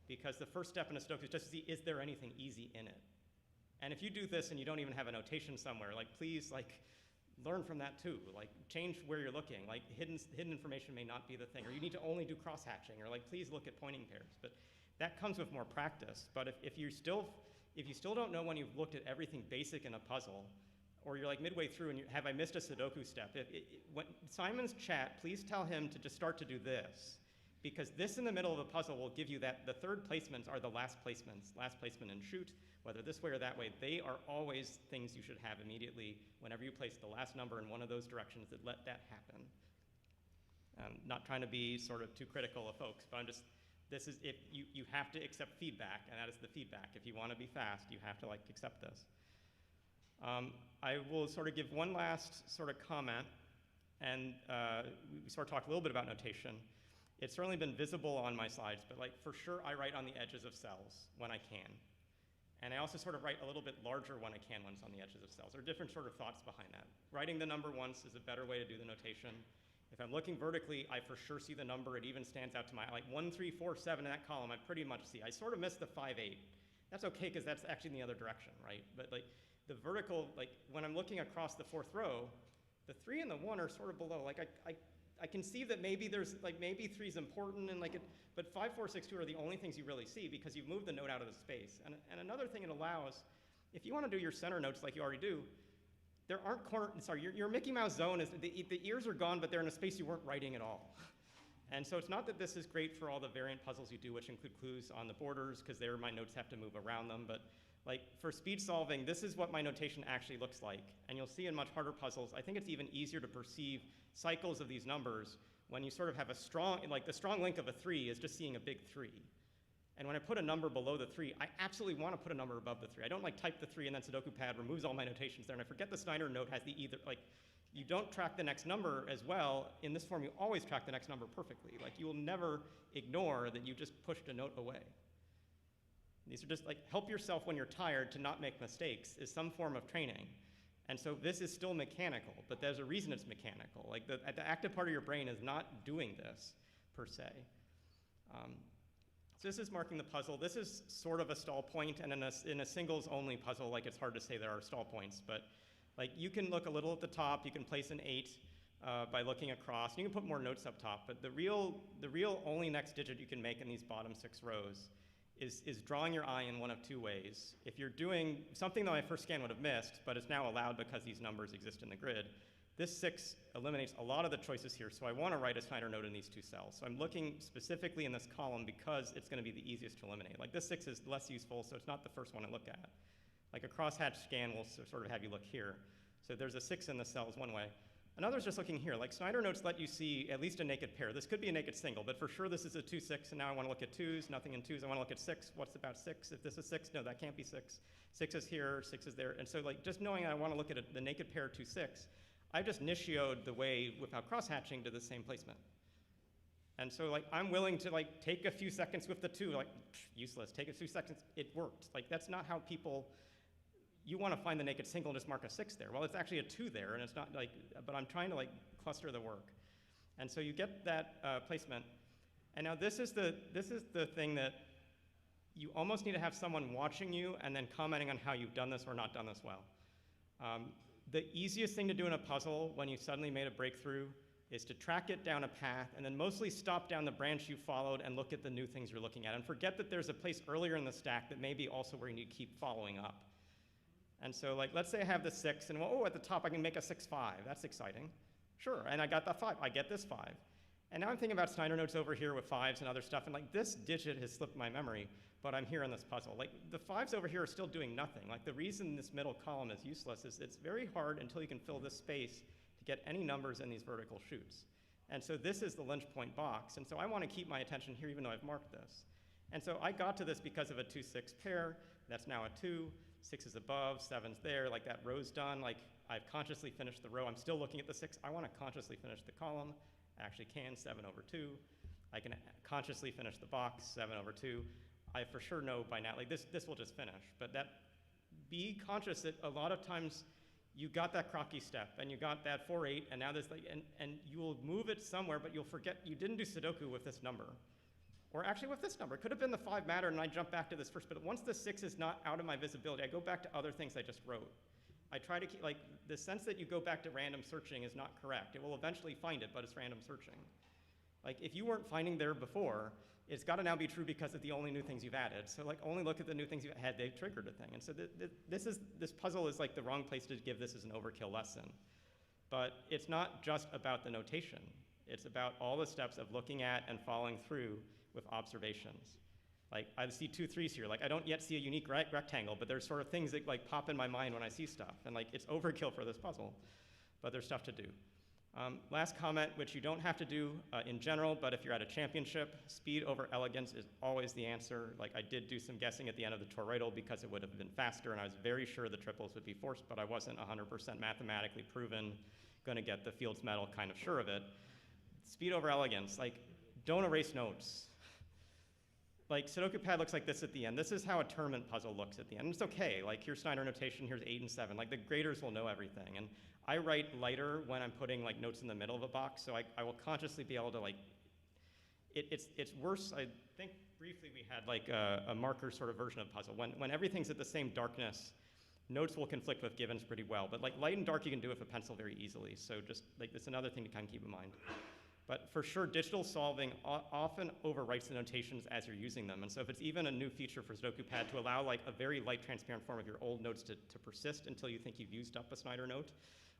Because the first step in a Sudoku is just to see, is there anything easy in it? And if you do this and you don't even have a notation somewhere, like, please, like, learn from that too. Like, change where you're looking. Like, hidden information may not be the thing, or you need to only do cross-hatching, or like, please look at pointing pairs. But that comes with more practice. But if you still don't know when you've looked at everything basic in a puzzle, or you're like midway through and have I missed a Sudoku step? When Simon's chat, please tell him to just start to do this. because this in the middle of the puzzle will give you that the third placements are the last placements, last placement and shoot, whether this way or that way. They are always things you should have immediately whenever you place the last number in one of those directions that let that happen. Not trying to be sort of too critical of folks, but I'm just, this is, if you have to accept feedback, and that is the feedback. If you want to be fast, you have to like accept this. I will sort of give one last sort of comment, and we sort of talked a little bit about notation. It's certainly been visible on my slides, but like for sure I write on the edges of cells when I can. And I also sort of write a little bit larger when I can when it's on the edges of cells. There are different sort of thoughts behind that. Writing the number once is a better way to do the notation. If I'm looking vertically, I for sure see the number. It even stands out to my, like 1, 3, 4, 7 in that column, I pretty much see. I sort of miss the 5, 8. That's okay, because that's actually in the other direction, right? But like the vertical, like when I'm looking across the 4th row, the 3 and the 1 are sort of below. Like I can see that maybe there's, like maybe 3 is important, and like but 5, 4, 6, 2 are the only things you really see because you've moved the note out of the space. And another thing it allows, if you want to do your center notes like you already do, there aren't your Mickey Mouse zone is, the ears are gone, but they're in a space you weren't writing at all. And so it's not that this is great for all the variant puzzles you do, which include clues on the borders, because there my notes have to move around them, but like for speed solving, this is what my notation actually looks like. And you'll see in much harder puzzles, I think it's even easier to perceive cycles of these numbers when you sort of have a strong, like the strong link of a 3 is just seeing a big 3. And when I put a number below the 3, I absolutely want to put a number above the 3. I don't like type the 3 and then Sudoku pad removes all my notations there. And I forget the Snyder note has the either, like you don't track the next number as well. In this form, you always track the next number perfectly. Like you will never ignore that you just pushed a note away. These are just like, help yourself when you're tired to not make mistakes is some form of training. And so this is still mechanical, but there's a reason it's mechanical. Like the active part of your brain is not doing this per se. So this is marking the puzzle. This is sort of a stall point, and in a singles only puzzle, like it's hard to say there are stall points, but like you can look a little at the top, you can place an 8 by looking across, you can put more notes up top, but the real only next digit you can make in these bottom 6 rows is drawing your eye in one of 2 ways. If you're doing something that my first scan would have missed, but it's now allowed because these numbers exist in the grid, this 6 eliminates a lot of the choices here, so I want to write a Snyder note in these 2 cells. So I'm looking specifically in this column because it's going to be the easiest to eliminate. Like this 6 is less useful, so it's not the first one I look at. Like a crosshatch scan will sort of have you look here. So there's a 6 in the cells one way. Another is just looking here. Like Snyder notes let you see at least a naked pair. This could be a naked single, but for sure this is a 2, 6, and now I want to look at 2s, nothing in 2s. I want to look at 6. What's about 6? If this is 6, no, that can't be 6. 6 is here, 6 is there. And so like just knowing I want to look at the naked pair 2, 6, I've just initioed the way without cross-hatching to the same placement. And so like I'm willing to like take a few seconds with the 2, like useless, take a few seconds, it worked. Like that's not how people, you want to find the naked single and just mark a 6 there. Well, it's actually a 2 there, and it's not like, but I'm trying to like cluster the work. And so you get that placement. And now this is the thing that you almost need to have someone watching you and then commenting on how you've done this or not done this well. The easiest thing to do in a puzzle when you suddenly made a breakthrough is to track it down a path and then mostly stop down the branch you followed and look at the new things you're looking at. And forget that there's a place earlier in the stack that may be also where you need to keep following up. And so like, let's say I have the 6 and well, oh, at the top I can make a 6, 5. That's exciting. Sure, and I got that 5. I get this 5. And now I'm thinking about Snyder notes over here with 5s and other stuff, and like this digit has slipped my memory, but I'm here in this puzzle. Like the 5s over here are still doing nothing. Like the reason this middle column is useless is it's very hard until you can fill this space to get any numbers in these vertical chutes. And so this is the lynch point box, and so I want to keep my attention here even though I've marked this. And so I got to this because of a 2, 6 pair. That's now a 2. 6 is above, 7's there, like that row's done. Like I've consciously finished the row. I'm still looking at the 6. I want to consciously finish the column. I actually can, 7 over 2. I can consciously finish the box, 7 over 2. I for sure know by now, like this will just finish. But that, be conscious that a lot of times you got that crocky step and you got that 4, 8, and now this, like, and you will move it somewhere, but you'll forget you didn't do Sudoku with this number. Or actually with this number. It could have been the 5 matter and I jump back to this first, but once the 6 is not out of my visibility, I go back to other things I just wrote. I try to keep, like, the sense that you go back to random searching is not correct. It will eventually find it, but it's random searching. Like, if you weren't finding there before, it's got to now be true because of the only new things you've added. So, like, only look at the new things you've had, they've triggered a thing. And so this puzzle is, like, the wrong place to give this as an overkill lesson. But it's not just about the notation. It's about all the steps of looking at and following through with observations. Like, I see 2 3s here. Like, I don't yet see a unique rectangle, but there's sort of things that like pop in my mind when I see stuff. And like, it's overkill for this puzzle, but there's stuff to do. Last comment, which you don't have to do in general, but if you're at a championship, speed over elegance is always the answer. Like, I did do some guessing at the end of the toroidal because it would have been faster, and I was very sure the triples would be forced, but I wasn't 100% mathematically proven, going to get the Fields medal, kind of sure of it. Speed over elegance, like, don't erase notes. Like, Sudoku pad looks like this at the end. This is how a tournament puzzle looks at the end. And it's okay, like, here's Snyder notation, here's 8 and 7. Like, the graders will know everything. And I write lighter when I'm putting like notes in the middle of a box, so I will consciously be able to like, it's worse. I think briefly we had like a marker sort of version of puzzle. When everything's at the same darkness, notes will conflict with givens pretty well, but like light and dark you can do with a pencil very easily, so just like that's another thing to kind of keep in mind. But for sure, digital solving often overwrites the notations as you're using them, and so if it's even a new feature for Sudoku pad to allow like a very light transparent form of your old notes to persist until you think you've used up a Snyder note,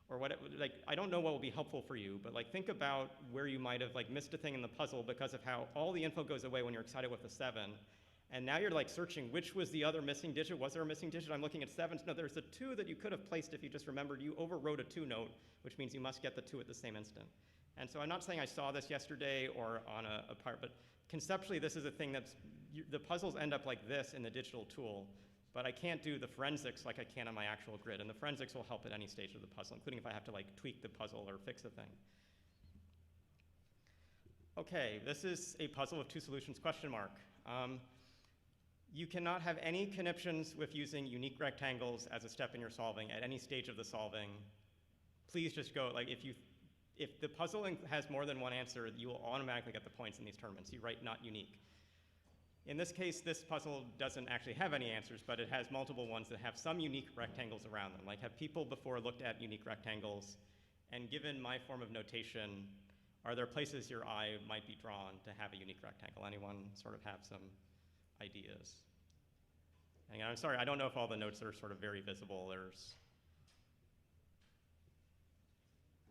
or what, like, I don't know what will be helpful for you, but like think about where you might have like missed a thing in the puzzle because of how all the info goes away when you're excited with a 7. And now you're like searching which was the other missing digit. Was there a missing digit? I'm looking at 7s. No, there's a 2 that you could have placed if you just remembered. You overwrote a 2 note, which means you must get the 2 at the same instant. And so I'm not saying I saw this yesterday or on a part, but conceptually this is a thing that's, the puzzles end up like this in the digital tool. But I can't do the forensics like I can on my actual grid, and the forensics will help at any stage of the puzzle, including if I have to like tweak the puzzle or fix a thing. Okay, this is a puzzle with 2 solutions, question mark. You cannot have any conniptions with using unique rectangles as a step in your solving at any stage of the solving. Please just go, like if the puzzle has more than one answer, you will automatically get the points in these tournaments. You write not unique. In this case, this puzzle doesn't actually have any answers, but it has multiple ones that have some unique rectangles around them. Like, have people before looked at unique rectangles? And given my form of notation, are there places your eye might be drawn to have a unique rectangle? Anyone sort of have some ideas? And I'm sorry, I don't know if all the notes are sort of very visible. There's.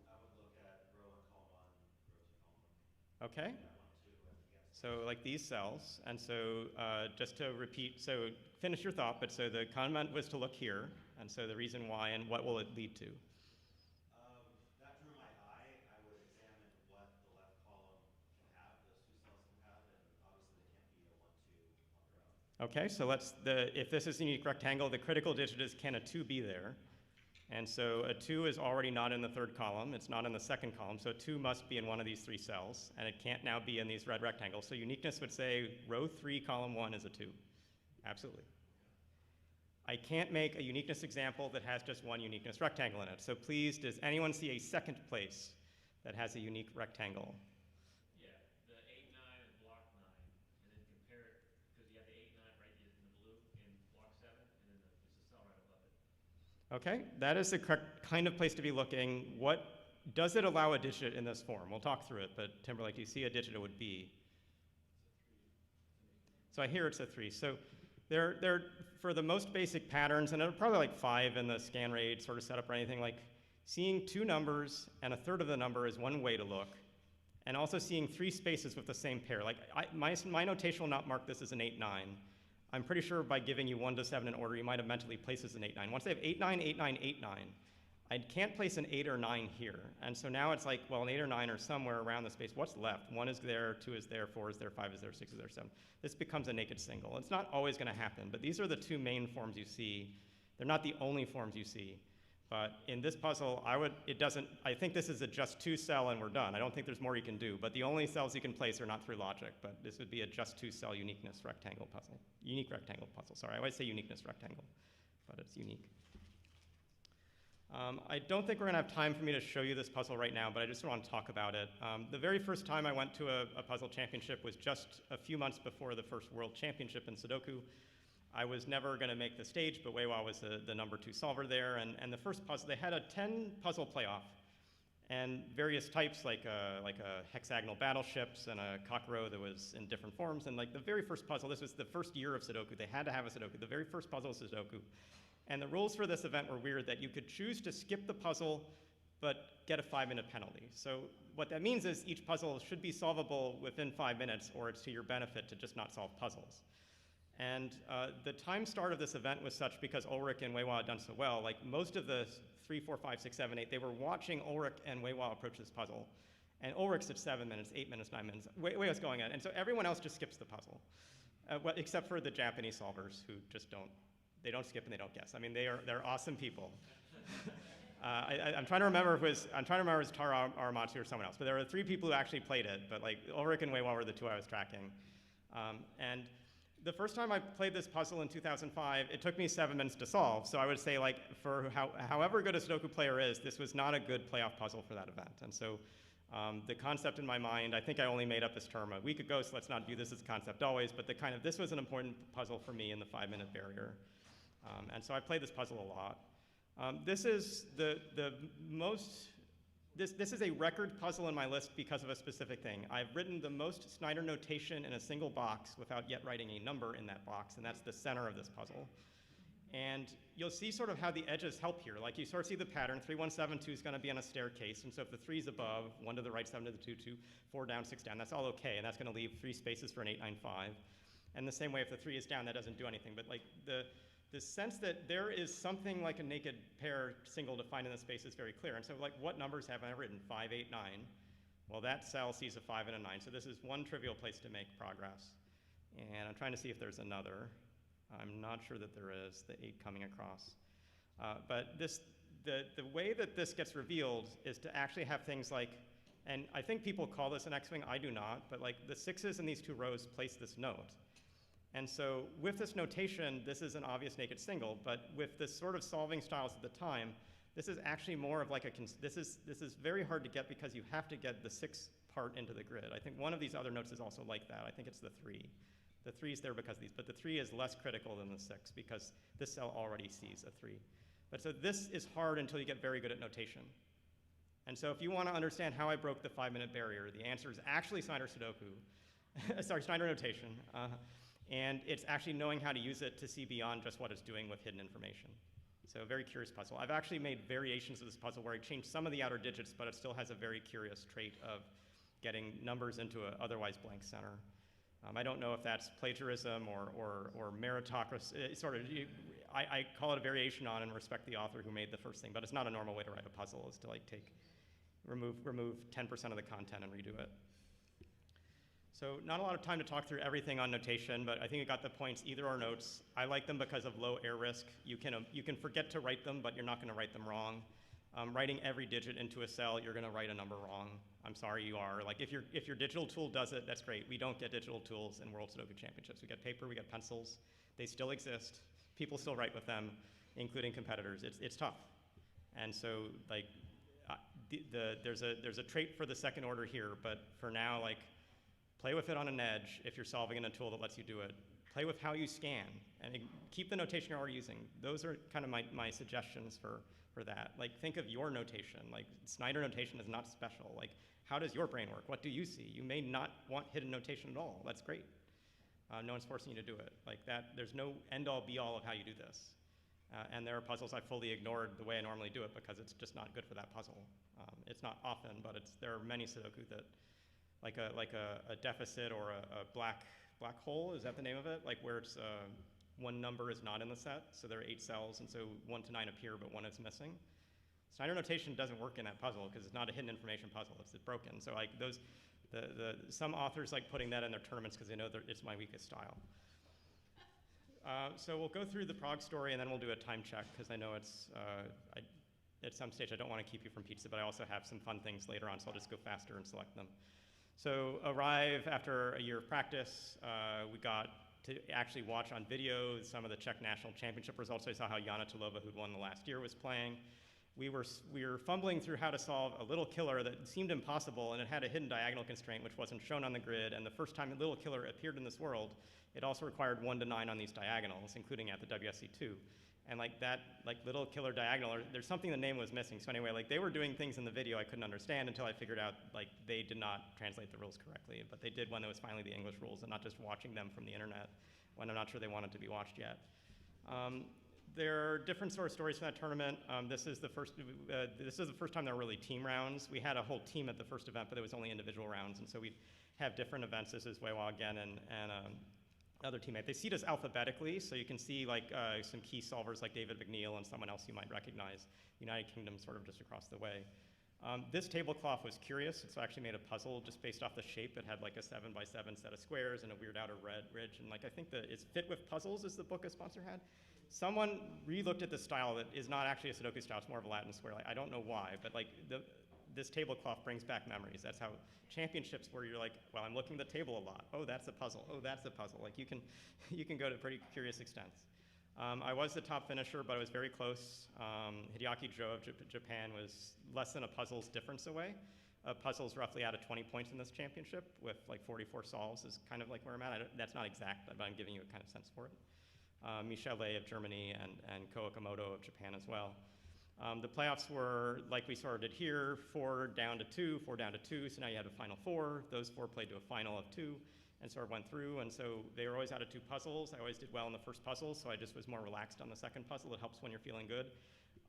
I would look at row and column 1, row 2, column 1. Okay. So like these cells, and so just to repeat, so finish your thought, but so the comment was to look here, and so the reason why and what will it lead to? That drew my eye. I would examine what the left column can have, those 2 cells can have, and obviously they can't be a 1, 2 on their own. Okay, so if this is a unique rectangle, the critical digit is can a 2 be there? And so a 2 is already not in the 3rd column, it's not in the 2nd column, so a 2 must be in one of these 3 cells, and it can't now be in these red rectangles. So uniqueness would say row 3, column 1 is a 2. Absolutely. I can't make a uniqueness example that has just one uniqueness rectangle in it. So please, does anyone see a 2nd place that has a unique rectangle? Yeah, the 8, 9, and block 9, and then compare it, because you have the 8, 9 right in the blue in block 7, and then there's a cell right above it. Okay, that is the correct kind of place to be looking. What does it allow a digit in this form? We'll talk through it, but Timberlake, do you see a digit it would be? So I hear it's a 3. So they're for the most basic patterns, and it'll probably like 5 in the scan rate sort of setup or anything, like seeing 2 numbers and a third of the number is one way to look, and also seeing 3 spaces with the same pair. Like my notation will not mark this as an 8, 9. I'm pretty sure by giving you 1 to 7 in order, you might have mentally placed as an 8, 9. Once they have 8, 9, 8, 9, 8, 9, I can't place an 8 or 9 here. And so now it's like, well, an 8 or 9 are somewhere around the space. What's left? 1 is there, 2 is there, 4 is there, 5 is there, 6 is there, 7. This becomes a naked single. It's not always going to happen, but these are the 2 main forms you see. They're not the only forms you see. But in this puzzle, I think this is a just 2 cell and we're done. I don't think there's more you can do, but the only cells you can place are not through logic, but this would be a just 2 cell uniqueness rectangle puzzle. Unique rectangle puzzle, sorry, I always say uniqueness rectangle, but it's unique. I don't think we're gonna have time for me to show you this puzzle right now, but I just want to talk about it. The very first time I went to a puzzle championship was just a few months before the first world championship in Sudoku. I was never going to make the stage, but Weiwa was the number 2 solver there, and the first puzzle, they had a 10 puzzle playoff, and various types like a hexagonal battleships and a cockrow that was in different forms, and like the very first puzzle, this was the first year of Sudoku, they had to have a Sudoku, the very first puzzle was Sudoku, and the rules for this event were weird that you could choose to skip the puzzle but get a 5-minute penalty. So what that means is each puzzle should be solvable within 5 minutes, or it's to your benefit to just not solve puzzles. And the time start of this event was such because Ulrich and Weiwa had done so well. Like most of the 3, 4, 5, 6, 7, 8, they were watching Ulrich and Weiwa approach this puzzle. And Ulrich's at 7 minutes, 8 minutes, 9 minutes. Weiwa's going at it. And so everyone else just skips the puzzle, well, except for the Japanese solvers who just they don't skip and they don't guess. I mean, they're awesome people. I'm trying to remember if it was Taro Aramatsu or someone else, but there were 3 people who actually played it, but like Ulrich and Weiwa were the 2 I was tracking. And the first time I played this puzzle in 2005, it took me 7 minutes to solve. So I would say, like, for however good a Sudoku player is, this was not a good playoff puzzle for that event. And so the concept in my mind, I think I only made up this term a week ago, so let's not view this as a concept always, but this was an important puzzle for me in the 5-minute barrier. And so I played this puzzle a lot. This is this is a record puzzle in my list because of a specific thing. I've written the most Snyder notation in a single box without yet writing a number in that box, and that's the center of this puzzle. And you'll see sort of how the edges help here. Like you sort of see the pattern, 3, 1, 7, 2 is gonna be on a staircase, and so if the 3 is above, 1 to the right, 7 to the 2, 2, 4 down, 6 down, that's all okay, and that's gonna leave 3 spaces for an 8, 9, 5. And the same way if the 3 is down, that doesn't do anything, but like the sense that there is something like a naked pair single defined in the space is very clear. And so like what numbers have I written? 5, 8, 9. Well, that cell sees a 5 and a 9. So this is one trivial place to make progress. And I'm trying to see if there's another. I'm not sure that there is, the 8 coming across. But the way that this gets revealed is to actually have things like, and I think people call this an X-wing, I do not, but like the 6s in these 2 rows place this note. And so with this notation, this is an obvious naked single, but with this sort of solving styles at the time, this is actually more of like this is very hard to get because you have to get the 6 part into the grid. I think one of these other notes is also like that. I think it's the 3. The 3 is there because of these, but the 3 is less critical than the 6 because this cell already sees a 3. But so this is hard until you get very good at notation. And so if you want to understand how I broke the 5-minute barrier, the answer is actually Snyder Sudoku, sorry, Snyder notation. And it's actually knowing how to use it to see beyond just what it's doing with hidden information. So a very curious puzzle. I've actually made variations of this puzzle where I changed some of the outer digits, but it still has a very curious trait of getting numbers into an otherwise blank center. I don't know if that's plagiarism or meritocracy. I call it a variation on and respect the author who made the first thing, but it's not a normal way to write a puzzle, is to like remove 10% of the content and redo it. So not a lot of time to talk through everything on notation, but I think you got the points, either or notes. I like them because of low error risk. You can forget to write them, but you're not gonna write them wrong. Writing every digit into a cell, you're gonna write a number wrong. I'm sorry, you are. Like if your digital tool does it, that's great. We don't get digital tools in World Sudoku Championships. We get paper, we get pencils. They still exist. People still write with them, including competitors. It's tough. And so like there's a trait for the second order here, but for now, like, play with it on an edge if you're solving in a tool that lets you do it. Play with how you scan, and keep the notation you're already using. Those are kind of my suggestions for that. Like, think of your notation. Like, Snyder notation is not special. Like, how does your brain work? What do you see? You may not want hidden notation at all. That's great. No one's forcing you to do it. Like that, there's no end-all be-all of how you do this. And there are puzzles I fully ignored the way I normally do it because it's just not good for that puzzle. It's not often, but there are many Sudoku that, like a deficit or a black hole, is that the name of it? Like where it's one number is not in the set, so there are 8 cells, and so 1 to 9 appear, but 1 is missing. Snyder notation doesn't work in that puzzle because it's not a hidden information puzzle, it's broken. So like those, some authors like putting that in their tournaments because they know that it's my weakest style. So we'll go through the prog story and then we'll do a time check because I know it's, at some stage I don't want to keep you from pizza, but I also have some fun things later on, so I'll just go faster and select them. So arrive after a year of practice, we got to actually watch on video some of the Czech national championship results. I saw how Jana Tulova, who'd won the last year, was playing. We were fumbling through how to solve a little killer that seemed impossible, and it had a hidden diagonal constraint which wasn't shown on the grid, and the first time a little killer appeared in this world, it also required 1 to 9 on these diagonals, including at the WSC2. And like that, like little killer diagonal, there's something the name was missing. So anyway, like they were doing things in the video I couldn't understand until I figured out like they did not translate the rules correctly, but they did when it was finally the English rules and not just watching them from the internet when I'm not sure they wanted to be watched yet. There are different sort of stories from that tournament. This is the first time there were really team rounds. We had a whole team at the first event, but it was only individual rounds, and so we have different events. This is Weiwa again and other teammate. They seed us alphabetically, so you can see like some key solvers like David McNeil and someone else you might recognize. United Kingdom sort of just across the way. This tablecloth was curious. It's actually made a puzzle just based off the shape. It had like a 7x7 set of squares and a weird outer ridge. And like I think it's Fit with Puzzles is the book a sponsor had. Someone re-looked at the style that is not actually a Sudoku style. It's more of a Latin square. Like, I don't know why, but like this tablecloth brings back memories. That's how championships where you're like, well, I'm looking at the table a lot. Oh, that's a puzzle. Oh, that's a puzzle. Like you can go to pretty curious extents. I was the top finisher, but I was very close. Hideaki Joe of Japan was less than a puzzle's difference away. A puzzle's roughly out of 20 points in this championship with like 44 solves is kind of like where I'm at. That's not exact, but I'm giving you a kind of sense for it. Michelle of Germany and Ko Okamoto of Japan as well. The playoffs were like we sort of did here, 4 down to 2, 4 down to 2, so now you had a final 4. Those 4 played to a final of 2 and sort of went through, and so they were always out of 2 puzzles. I always did well in the first puzzle, so I just was more relaxed on the second puzzle. It helps when you're feeling good.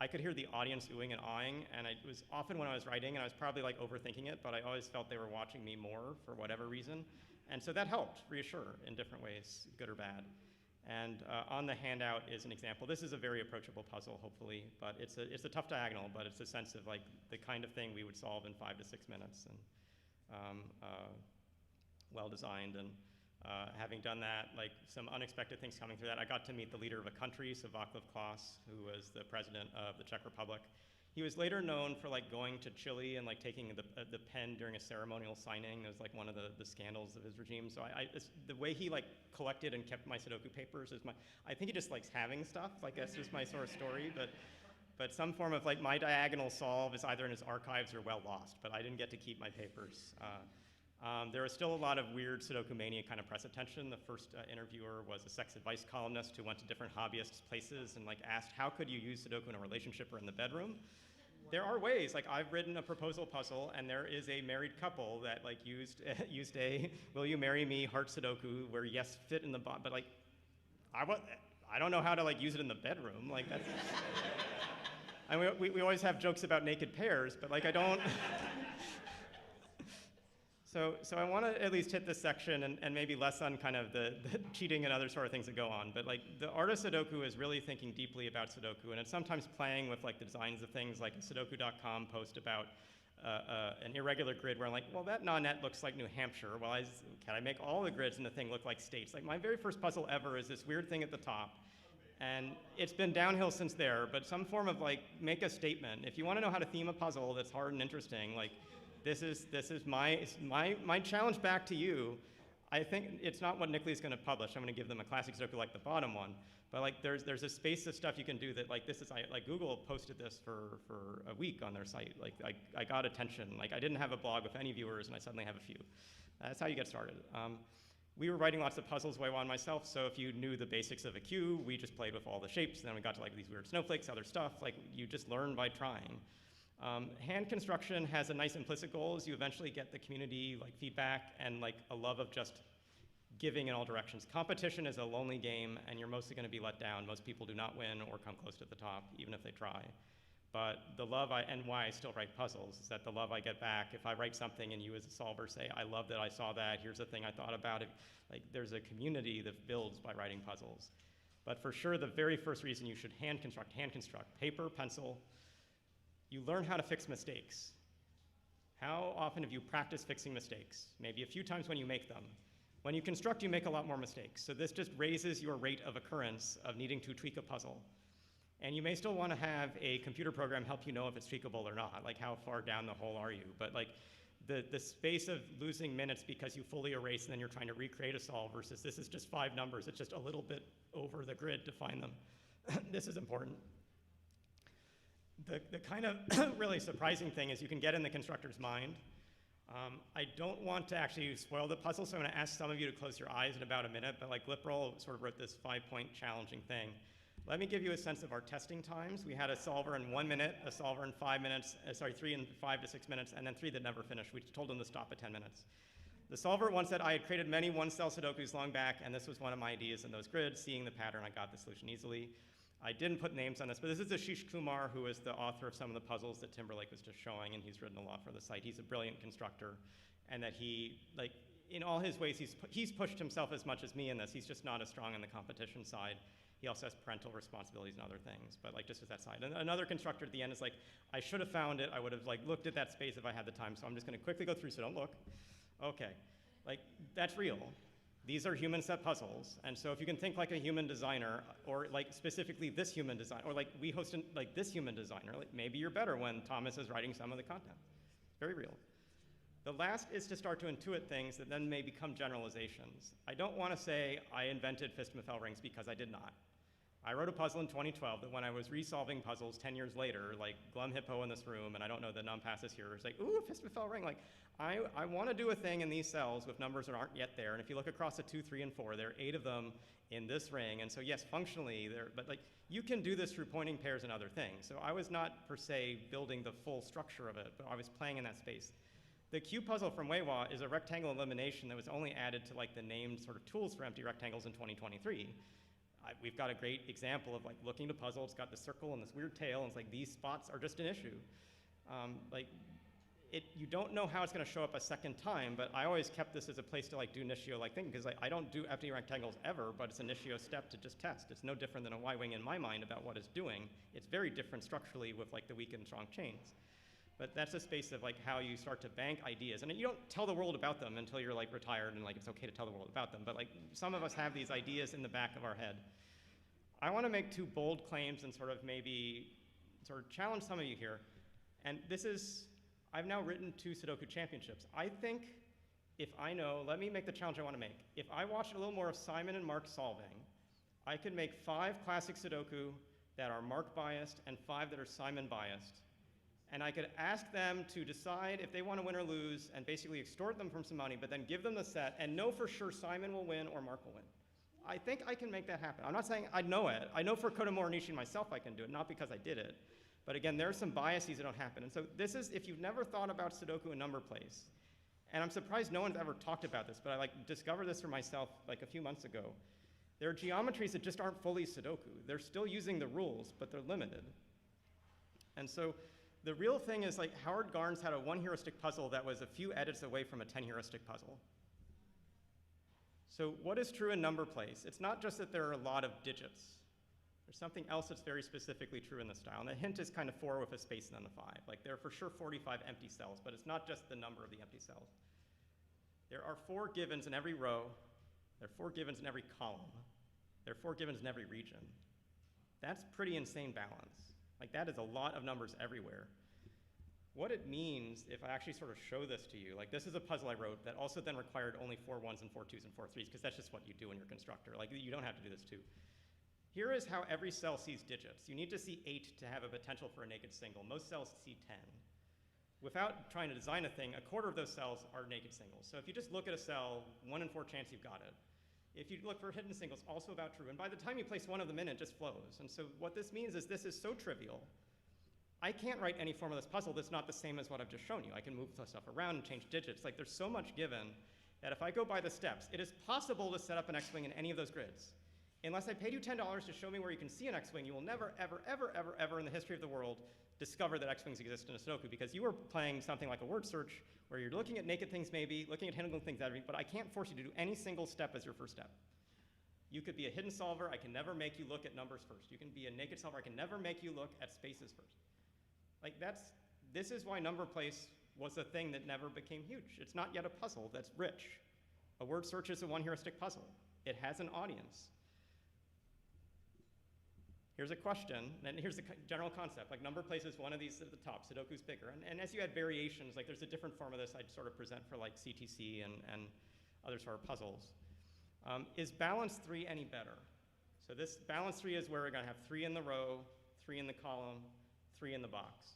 I could hear the audience oohing and awing, and it was often when I was writing, and I was probably like overthinking it, but I always felt they were watching me more for whatever reason. And so that helped reassure in different ways, good or bad. And on the handout is an example. This is a very approachable puzzle, hopefully, but it's a tough diagonal, but it's a sense of like the kind of thing we would solve in 5 to 6 minutes, and well designed. And having done that, like some unexpected things coming through that, I got to meet the leader of a country, so Václav Klaus, who was the president of the Czech Republic. He was later known for like going to Chile and like taking the pen during a ceremonial signing. It was like one of the scandals of his regime. So the way he like collected and kept my Sudoku papers is I think he just likes having stuff. Like that's just my sort of story. But some form of like my diagonal solve is either in his archives or well lost. But I didn't get to keep my papers. There was still a lot of weird Sudoku mania kind of press attention. The first interviewer was a sex advice columnist who went to different hobbyists' places and like asked, how could you use Sudoku in a relationship or in the bedroom? There are ways. Like I've written a proposal puzzle, and there is a married couple that like used a "Will you marry me?" heart Sudoku where yes fit in the but like I don't know how to like use it in the bedroom. Like that's. I mean, we always have jokes about naked pairs, but like I don't. So I want to at least hit this section and maybe less on kind of the cheating and other sort of things that go on. But like the art of Sudoku is really thinking deeply about Sudoku, and it's sometimes playing with like the designs of things, like a Sudoku.com post about an irregular grid where I'm like, well, that nonet looks like New Hampshire. Well, can I make all the grids in the thing look like states? Like my very first puzzle ever is this weird thing at the top. And it's been downhill since there, but some form of like, make a statement. If you want to know how to theme a puzzle that's hard and interesting, like, this is my challenge back to you. I think it's not what Nickley's going to publish. I'm going to give them a classic Sudoku like the bottom one. But like there's a space of stuff you can do that like this is like Google posted this for a week on their site. Like I got attention. Like I didn't have a blog with any viewers, and I suddenly have a few. That's how you get started. We were writing lots of puzzles, Weiwa and myself. So if you knew the basics of a cube, we just played with all the shapes. And then we got to like these weird snowflakes, other stuff. Like you just learn by trying. Hand construction has a nice implicit goal is you eventually get the community like feedback and like a love of just giving in all directions. Competition is a lonely game, and you're mostly going to be let down. Most people do not win or come close to the top, even if they try. But the love and why I still write puzzles is that the love I get back, if I write something and you as a solver say, I love that I saw that, here's the thing I thought about it, like there's a community that builds by writing puzzles. But for sure, the very first reason you should hand construct, paper, pencil. You learn how to fix mistakes. How often have you practiced fixing mistakes? Maybe a few times when you make them. When you construct, you make a lot more mistakes. So this just raises your rate of occurrence of needing to tweak a puzzle. And you may still want to have a computer program help you know if it's tweakable or not, like how far down the hole are you. But like the space of losing minutes because you fully erase and then you're trying to recreate a solve versus this is just 5 numbers, it's just a little bit over the grid to find them. This is important. The kind of really surprising thing is you can get in the constructor's mind. I don't want to actually spoil the puzzle, so I'm going to ask some of you to close your eyes in about a minute, but like Lipperl sort of wrote this 5-point challenging thing. Let me give you a sense of our testing times. We had a solver in 1 minute, a solver in 5 minutes, 3 and 5 to 6 minutes, and then 3 that never finished. We told them to stop at 10 minutes. The solver once said, I had created many one-cell Sudokus long back, and this was one of my ideas in those grids. Seeing the pattern, I got the solution easily. I didn't put names on this, but this is Ashish Kumar, who is the author of some of the puzzles that Timberlake was just showing, and he's written a lot for the site. He's a brilliant constructor, and that he, like, in all his ways, he's pushed himself as much as me in this. He's just not as strong on the competition side. He also has parental responsibilities and other things, but like just as that side. And another constructor at the end is like, I should have found it. I would have like looked at that space if I had the time. So I'm just going to quickly go through. So don't look. Okay, like that's real. These are human set puzzles. And so if you can think like a human designer, or like specifically this human designer, or like we host like this human designer, like maybe you're better when Thomas is writing some of the content. It's very real. The last is to start to intuit things that then may become generalizations. I don't want to say I invented Fistmafel rings because I did not. I wrote a puzzle in 2012 that when I was resolving puzzles 10 years later, like Glum Hippo in this room, and I don't know the numpasses here, it's like, ooh, Fistmafel ring. Like, I want to do a thing in these cells with numbers that aren't yet there. And if you look across the 2, 3, and 4, there are 8 of them in this ring. And so yes, functionally, but like, you can do this through pointing pairs and other things. So I was not per se building the full structure of it, but I was playing in that space. The cube puzzle from Weiwa is a rectangle elimination that was only added to like the named sort of tools for empty rectangles in 2023. We've got a great example of like looking to puzzle. It's got the circle and this weird tail, and it's like these spots are just an issue. You don't know how it's going to show up a second time, but I always kept this as a place to like do initio-like thing, because I don't do empty rectangles ever, but it's an initio step to just test. It's no different than a Y-wing in my mind about what it's doing. It's very different structurally with like the weak and strong chains. But that's a space of like how you start to bank ideas. And you don't tell the world about them until you're like retired and like it's okay to tell the world about them. But like some of us have these ideas in the back of our head. I want to make 2 bold claims and sort of maybe sort of challenge some of you here. And this is, I've now written 2 Sudoku championships. I think if I know, let me make the challenge I want to make. If I watched a little more of Simon and Mark solving, I could make 5 classic Sudoku that are Mark biased and 5 that are Simon biased. And I could ask them to decide if they want to win or lose and basically extort them from some money, but then give them the set and know for sure Simon will win or Mark will win. I think I can make that happen. I'm not saying I know it. I know for Kodomori Nishi and myself I can do it, not because I did it. But again, there are some biases that don't happen. And so this is, if you've never thought about Sudoku in number place, and I'm surprised no one's ever talked about this, but I like discovered this for myself like a few months ago. There are geometries that just aren't fully Sudoku. They're still using the rules, but they're limited. And so the real thing is like Howard Garnes had a 1 heuristic puzzle that was a few edits away from a 10 heuristic puzzle. So what is true in number place? It's not just that there are a lot of digits. There's something else that's very specifically true in the style. And the hint is kind of 4 with a space and then a 5. Like there are for sure 45 empty cells, but it's not just the number of the empty cells. There are 4 givens in every row. There are 4 givens in every column. There are 4 givens in every region. That's pretty insane balance. Like that is a lot of numbers everywhere. What it means, if I actually sort of show this to you, like this is a puzzle I wrote that also then required only 4 1s and 4 2s and 4 3s, because that's just what you do in your constructor. Like you don't have to do this too. Here is how every cell sees digits. You need to see 8 to have a potential for a naked single. Most cells see 10. Without trying to design a thing, a quarter of those cells are naked singles. So if you just look at a cell, 1 in 4 chance you've got it. If you look for hidden singles, also about true. And by the time you place one of them in, it just flows. And so what this means is this is so trivial. I can't write any form of this puzzle that's not the same as what I've just shown you. I can move stuff around and change digits. Like there's so much given that if I go by the steps, it is possible to set up an X-Wing in any of those grids. Unless I paid you $10 to show me where you can see an X-Wing, you will never, ever, ever, ever, ever in the history of the world discover that X-Wings exist in a Sudoku, because you are playing something like a word search where you're looking at naked things maybe, looking at hidden things, but I can't force you to do any single step as your first step. You could be a hidden solver. I can never make you look at numbers first. You can be a naked solver. I can never make you look at spaces first. Like this is why number place was a thing that never became huge. It's not yet a puzzle that's rich. A word search is a 1 heuristic puzzle. It has an audience. Here's a question, and here's the general concept. Like number place is one of these at the top. Sudoku's bigger. And as you add variations, like there's a different form of this I'd sort of present for like CTC and other sort of puzzles. Is balance 3 any better? So this balance 3 is where we're going to have 3 in the row, 3 in the column, 3 in the box.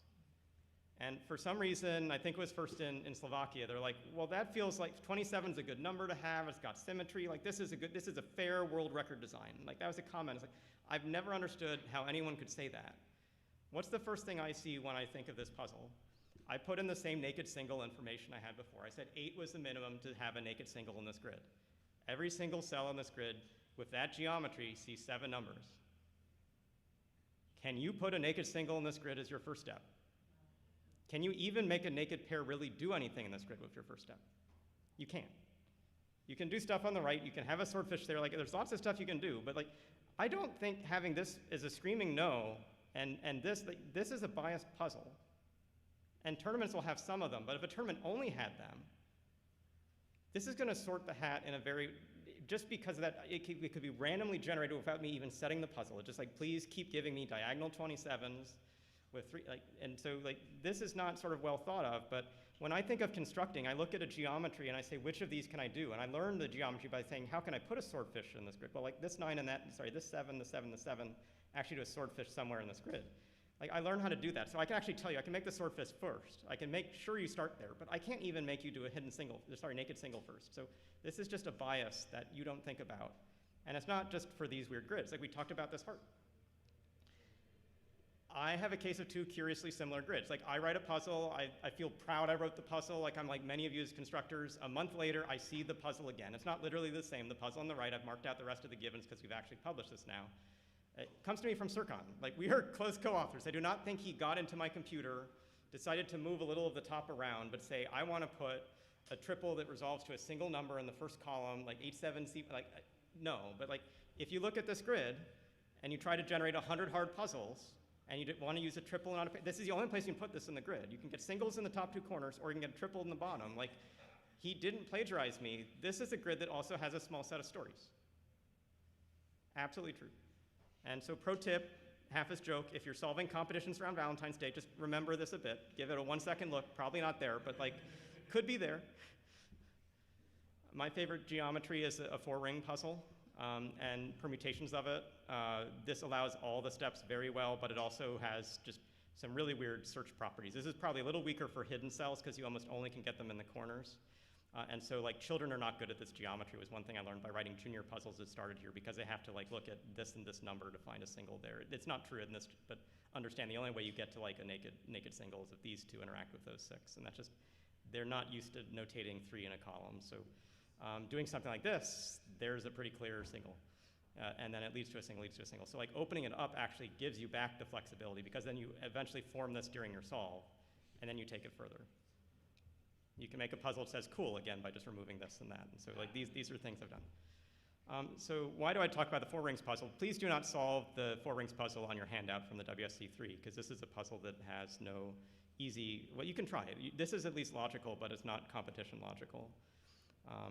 And for some reason, I think it was first in Slovakia, they're like, well, that feels like 27 is a good number to have. It's got symmetry. Like this is a fair world record design. Like that was a comment. It's like, I've never understood how anyone could say that. What's the first thing I see when I think of this puzzle? I put in the same naked single information I had before. I said 8 was the minimum to have a naked single in this grid. Every single cell in this grid with that geometry sees 7 numbers. Can you put a naked single in this grid as your first step? Can you even make a naked pair really do anything in this grid with your first step? You can't. You can do stuff on the right, you can have a swordfish there, like there's lots of stuff you can do, but like, I don't think having this as a screaming no, and this, like, this is a biased puzzle. And tournaments will have some of them, but if a tournament only had them, this is gonna sort the hat in a very, just because of that, it could be randomly generated without me even setting the puzzle. It's just like, please keep giving me diagonal 27s with 3, like, and so like, this is not sort of well thought of, but when I think of constructing, I look at a geometry and I say, which of these can I do? And I learned the geometry by saying, how can I put a swordfish in this grid? Well, like this 9 and that, sorry, this 7, the 7, the 7, actually do a swordfish somewhere in this grid. Like, I learned how to do that. So I can actually tell you, I can make the swordfish first. I can make sure you start there, but I can't even make you do a hidden single, sorry, naked single first. So this is just a bias that you don't think about. And it's not just for these weird grids. Like we talked about this heart. I have a case of 2 curiously similar grids. Like I write a puzzle, I feel proud I wrote the puzzle, like I'm like many of you as constructors. A month later, I see the puzzle again. It's not literally the same. The puzzle on the right, I've marked out the rest of the givens because we've actually published this now. It comes to me from SudokuCon. Like we are close co-authors. I do not think he got into my computer, decided to move a little of the top around, but say, I want to put a triple that resolves to a single number in the first column, like 8, 7, C, like, no. But like, if you look at this grid and you try to generate 100 hard puzzles, and you want to use a triple and this is the only place you can put this in the grid. You can get singles in the top 2 corners, or you can get a triple in the bottom. Like, he didn't plagiarize me. This is a grid that also has a small set of stories. Absolutely true. And so pro tip, half as joke, if you're solving competitions around Valentine's Day, just remember this a bit. Give it a 1-second look, probably not there, but like, could be there. My favorite geometry is a 4-ring puzzle. And permutations of it. This allows all the steps very well, but it also has just some really weird search properties. This is probably a little weaker for hidden cells because you almost only can get them in the corners. And so like children are not good at this geometry was one thing I learned by writing junior puzzles that started here because they have to like look at this and this number to find a single there. It's not true in this, but understand the only way you get to like a naked single is if these 2 interact with those 6. And that's just, they're not used to notating 3 in a column. So doing something like this, there's a pretty clear single. And then it leads to a single, leads to a single. So like opening it up actually gives you back the flexibility because then you eventually form this during your solve, and then you take it further. You can make a puzzle that says cool again by just removing this and that. And so like these are things I've done. So why do I talk about the 4 rings puzzle? Please do not solve the 4 rings puzzle on your handout from the WSC3 because this is a puzzle that has no easy, well, you can try it. This is at least logical, but it's not competition logical.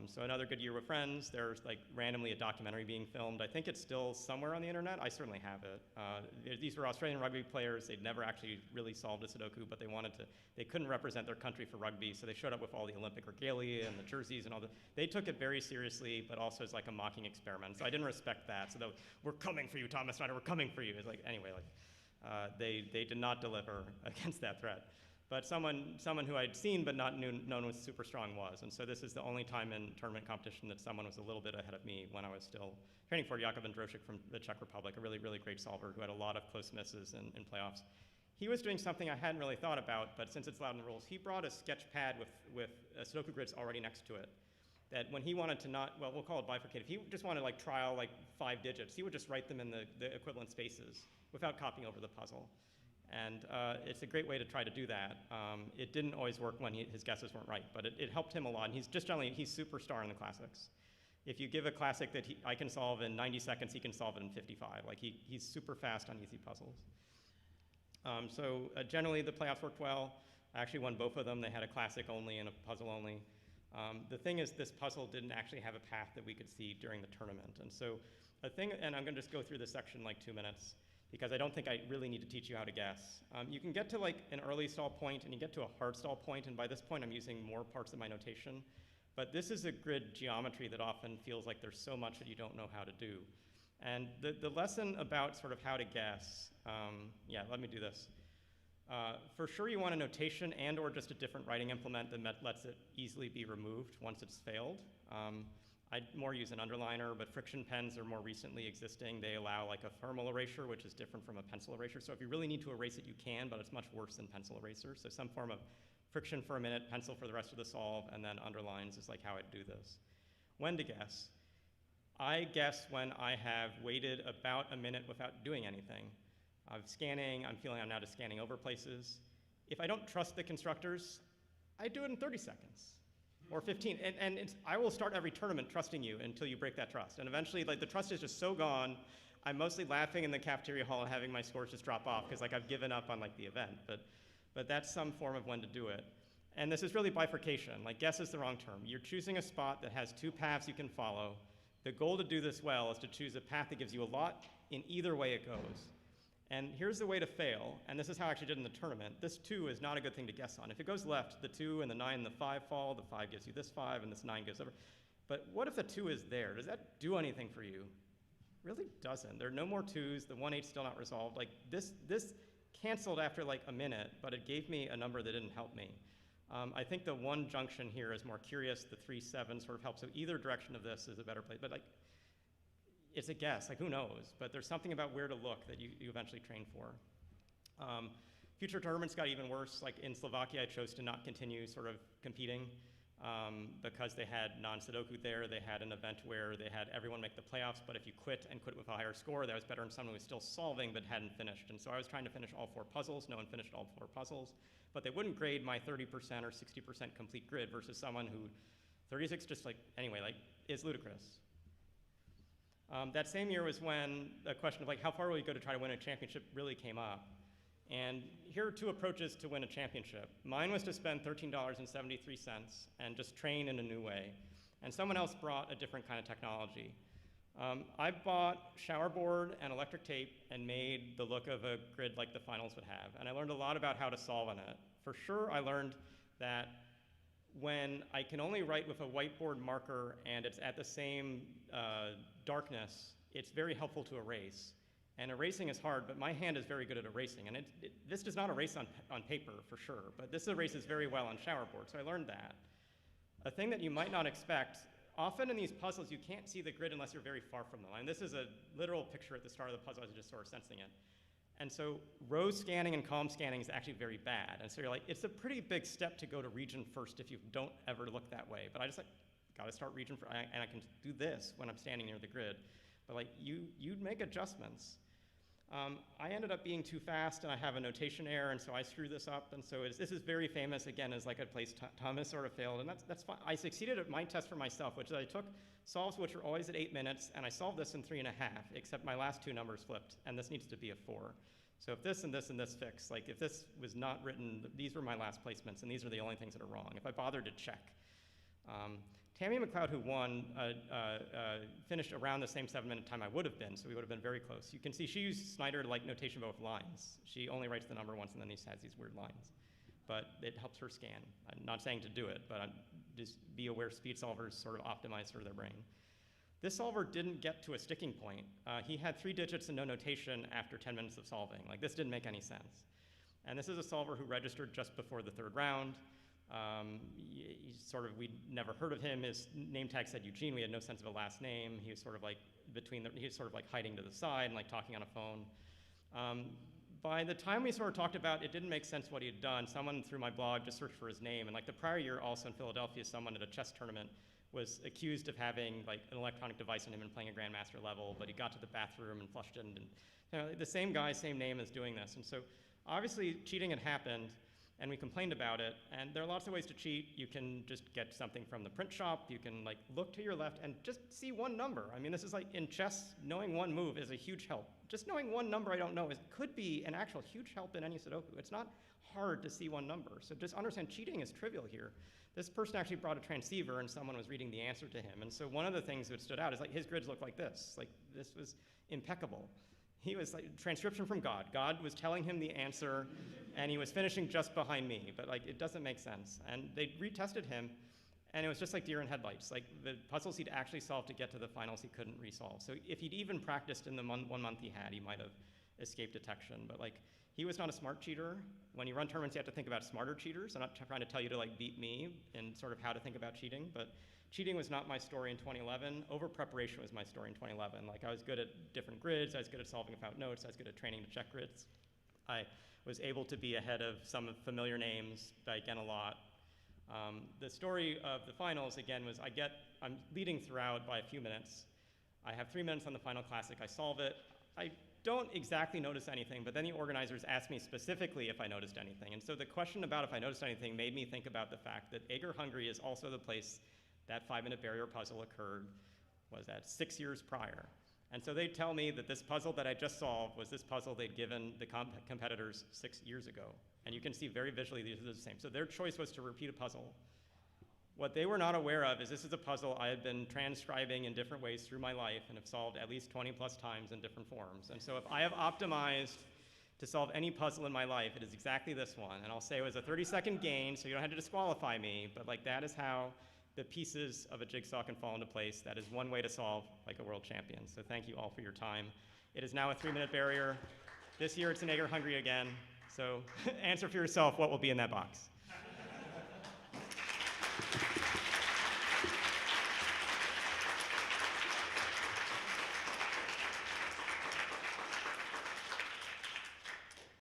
So another good year with friends, there's like randomly a documentary being filmed. I think it's still somewhere on the internet. I certainly have it. These were Australian rugby players. They'd never actually really solved a Sudoku, but they couldn't represent their country for rugby, so they showed up with all the Olympic regalia and the jerseys and all they took it very seriously, but also as like a mocking experiment. So I didn't respect that. So we're coming for you, Thomas Snyder, we're coming for you. It's like, anyway, like they did not deliver against that threat. But someone who I'd seen but not known was super strong was. And so this is the only time in tournament competition that someone was a little bit ahead of me when I was still training for Jakub Androšek from the Czech Republic, a really, really great solver who had a lot of close misses in playoffs. He was doing something I hadn't really thought about, but since it's allowed in the rules, he brought a sketch pad with Sudoku grids already next to it. That when he wanted to not, well, we'll call it bifurcated, if he just wanted to like trial like 5 digits, he would just write them in the equivalent spaces without copying over the puzzle. And it's a great way to try to do that. It didn't always work when his guesses weren't right, but it helped him a lot. And he's superstar in the classics. If you give a classic that I can solve in 90 seconds, he can solve it in 55. Like he's super fast on easy puzzles. Generally the playoffs worked well. I actually won both of them. They had a classic only and a puzzle only. The thing is this puzzle didn't actually have a path that we could see during the tournament. And so and I'm gonna just go through this section in like 2 minutes, because I don't think I really need to teach you how to guess. You can get to like an early stall point and you get to a hard stall point, and by this point I'm using more parts of my notation. But this is a grid geometry that often feels like there's so much that you don't know how to do. And the lesson about sort of how to guess, yeah, let me do this. For sure you want a notation and or just a different writing implement that lets it easily be removed once it's failed. I'd more use an underliner, but friction pens are more recently existing. They allow like a thermal erasure, which is different from a pencil erasure. So if you really need to erase it, you can, but it's much worse than pencil erasers. So some form of friction for a minute, pencil for the rest of the solve, and then underlines is like how I'd do this. When to guess? I guess when I have waited about a minute without doing anything. I'm scanning, I'm feeling I'm now just scanning over places. If I don't trust the constructors, I do it in 30 seconds or 15. And I will start every tournament trusting you until you break that trust. And eventually, like, the trust is just so gone, I'm mostly laughing in the cafeteria hall and having my scores just drop off because, like, I've given up on, like, the event. But that's some form of when to do it. And this is really bifurcation. Like, guess is the wrong term. You're choosing a spot that has two paths you can follow. The goal to do this well is to choose a path that gives you a lot in either way it goes. And here's the way to fail, and this is how I actually did in the tournament. This 2 is not a good thing to guess on. If it goes left, the 2 and the 9 and the 5 fall, the 5 gives you this 5, and this 9 goes over. But what if the 2 is there? Does that do anything for you? Really doesn't. There are no more 2s, the 1-8's still not resolved. Like, this canceled after like a minute, but it gave me a number that didn't help me. I think the 1 junction here is more curious, the 3-7 sort of helps, so either direction of this is a better place, but like, it's a guess, like who knows, but there's something about where to look that you eventually train for. Future tournaments got even worse. Like in Slovakia, I chose to not continue sort of competing because they had non-Sudoku there. They had an event where they had everyone make the playoffs, but if you quit and quit with a higher score, that was better than someone who was still solving but hadn't finished. And so I was trying to finish all 4 puzzles. No one finished all 4 puzzles, but they wouldn't grade my 30% or 60% complete grid versus someone who 36 just like, anyway, like is ludicrous. That same year was when the question of like, how far will you go to try to win a championship really came up. And here are 2 approaches to win a championship. Mine was to spend $13.73 and just train in a new way. And someone else brought a different kind of technology. I bought shower board and electric tape and made the look of a grid like the finals would have. And I learned a lot about how to solve on it. For sure, I learned that when I can only write with a whiteboard marker and it's at the same darkness, it's very helpful to erase. And erasing is hard, but my hand is very good at erasing. And this does not erase on paper, for sure, but this erases very well on shower board, so I learned that. A thing that you might not expect, often in these puzzles, you can't see the grid unless you're very far from the line. This is a literal picture at the start of the puzzle. I was just sort of sensing it. And so row scanning and column scanning is actually very bad. And so you're like, it's a pretty big step to go to region first if you don't ever look that way. But I just like, gotta start region first, and I can do this when I'm standing near the grid. But like, you'd make adjustments. I ended up being too fast, and I have a notation error, and so I screw this up. And so this is very famous, again, as like a place Thomas sort of failed, and that's fine. I succeeded at my test for myself, which is I took solves which are always at 8 minutes, and I solved this in 3.5, except my last 2 numbers flipped, and this needs to be a 4. So if this and this and this fix, like if this was not written, these were my last placements, and these are the only things that are wrong, if I bothered to check. Tammy McLeod, who won, finished around the same 7-minute time I would have been, so we would have been very close. You can see she used Snyder like notation both lines. She only writes the number once and then has these weird lines. But it helps her scan. I'm not saying to do it, but just be aware speed solvers sort of optimize for their brain. This solver didn't get to a sticking point. He had 3 digits and no notation after 10 minutes of solving. Like, this didn't make any sense. And this is a solver who registered just before the 3rd round. We'd never heard of him. His name tag said Eugene. We had no sense of a last name. He was sort of like he was sort of like hiding to the side and like talking on a phone. By the time we sort of talked about it, didn't make sense what he had done. Someone through my blog just searched for his name, and like the prior year, also in Philadelphia, someone at a chess tournament was accused of having like an electronic device on him and playing a grandmaster level, but he got to the bathroom and flushed it, and you know, the same guy, same name is doing this. And so obviously cheating had happened, and we complained about it, and there are lots of ways to cheat. You can just get something from the print shop. You can like look to your left and just see one number. I mean, this is like in chess, knowing one move is a huge help. Just knowing one number I don't know could be an actual huge help in any Sudoku. It's not hard to see one number. So just understand cheating is trivial here. This person actually brought a transceiver and someone was reading the answer to him. And so one of the things that stood out is like his grids looked like this. Like this was impeccable. He was like transcription from God. God was telling him the answer and he was finishing just behind me, but like it doesn't make sense. And they retested him and it was just like deer in headlights. Like the puzzles he'd actually solved to get to the finals he couldn't resolve. So if he'd even practiced in the 1 month he had, he might have escaped detection. But like he was not a smart cheater. When you run tournaments, you have to think about smarter cheaters. I'm not trying to tell you to like beat me and sort of how to think about cheating, but cheating was not my story in 2011. Over preparation was my story in 2011. Like I was good at different grids. I was good at solving without notes. I was good at training to check grids. I was able to be ahead of some familiar names that I get a lot. The story of the finals, again, was I'm leading throughout by a few minutes. I have 3 minutes on the final classic. I solve it. I don't exactly notice anything, but then the organizers asked me specifically if I noticed anything. And so the question about if I noticed anything made me think about the fact that Ager, Hungary is also the place that 5-minute barrier puzzle occurred, was that 6 years prior. And so they tell me that this puzzle that I just solved was this puzzle they'd given the competitors 6 years ago. And you can see very visually these are the same. So their choice was to repeat a puzzle. What they were not aware of is this is a puzzle I had been transcribing in different ways through my life and have solved at least 20 plus times in different forms. And so if I have optimized to solve any puzzle in my life, it is exactly this one. And I'll say it was a 30-second gain, so you don't have to disqualify me, but like that is how the pieces of a jigsaw can fall into place. That is one way to solve like a world champion. So thank you all for your time. It is now a 3-minute barrier. This year it's in Ager, Hungary again. So answer for yourself what will be in that box.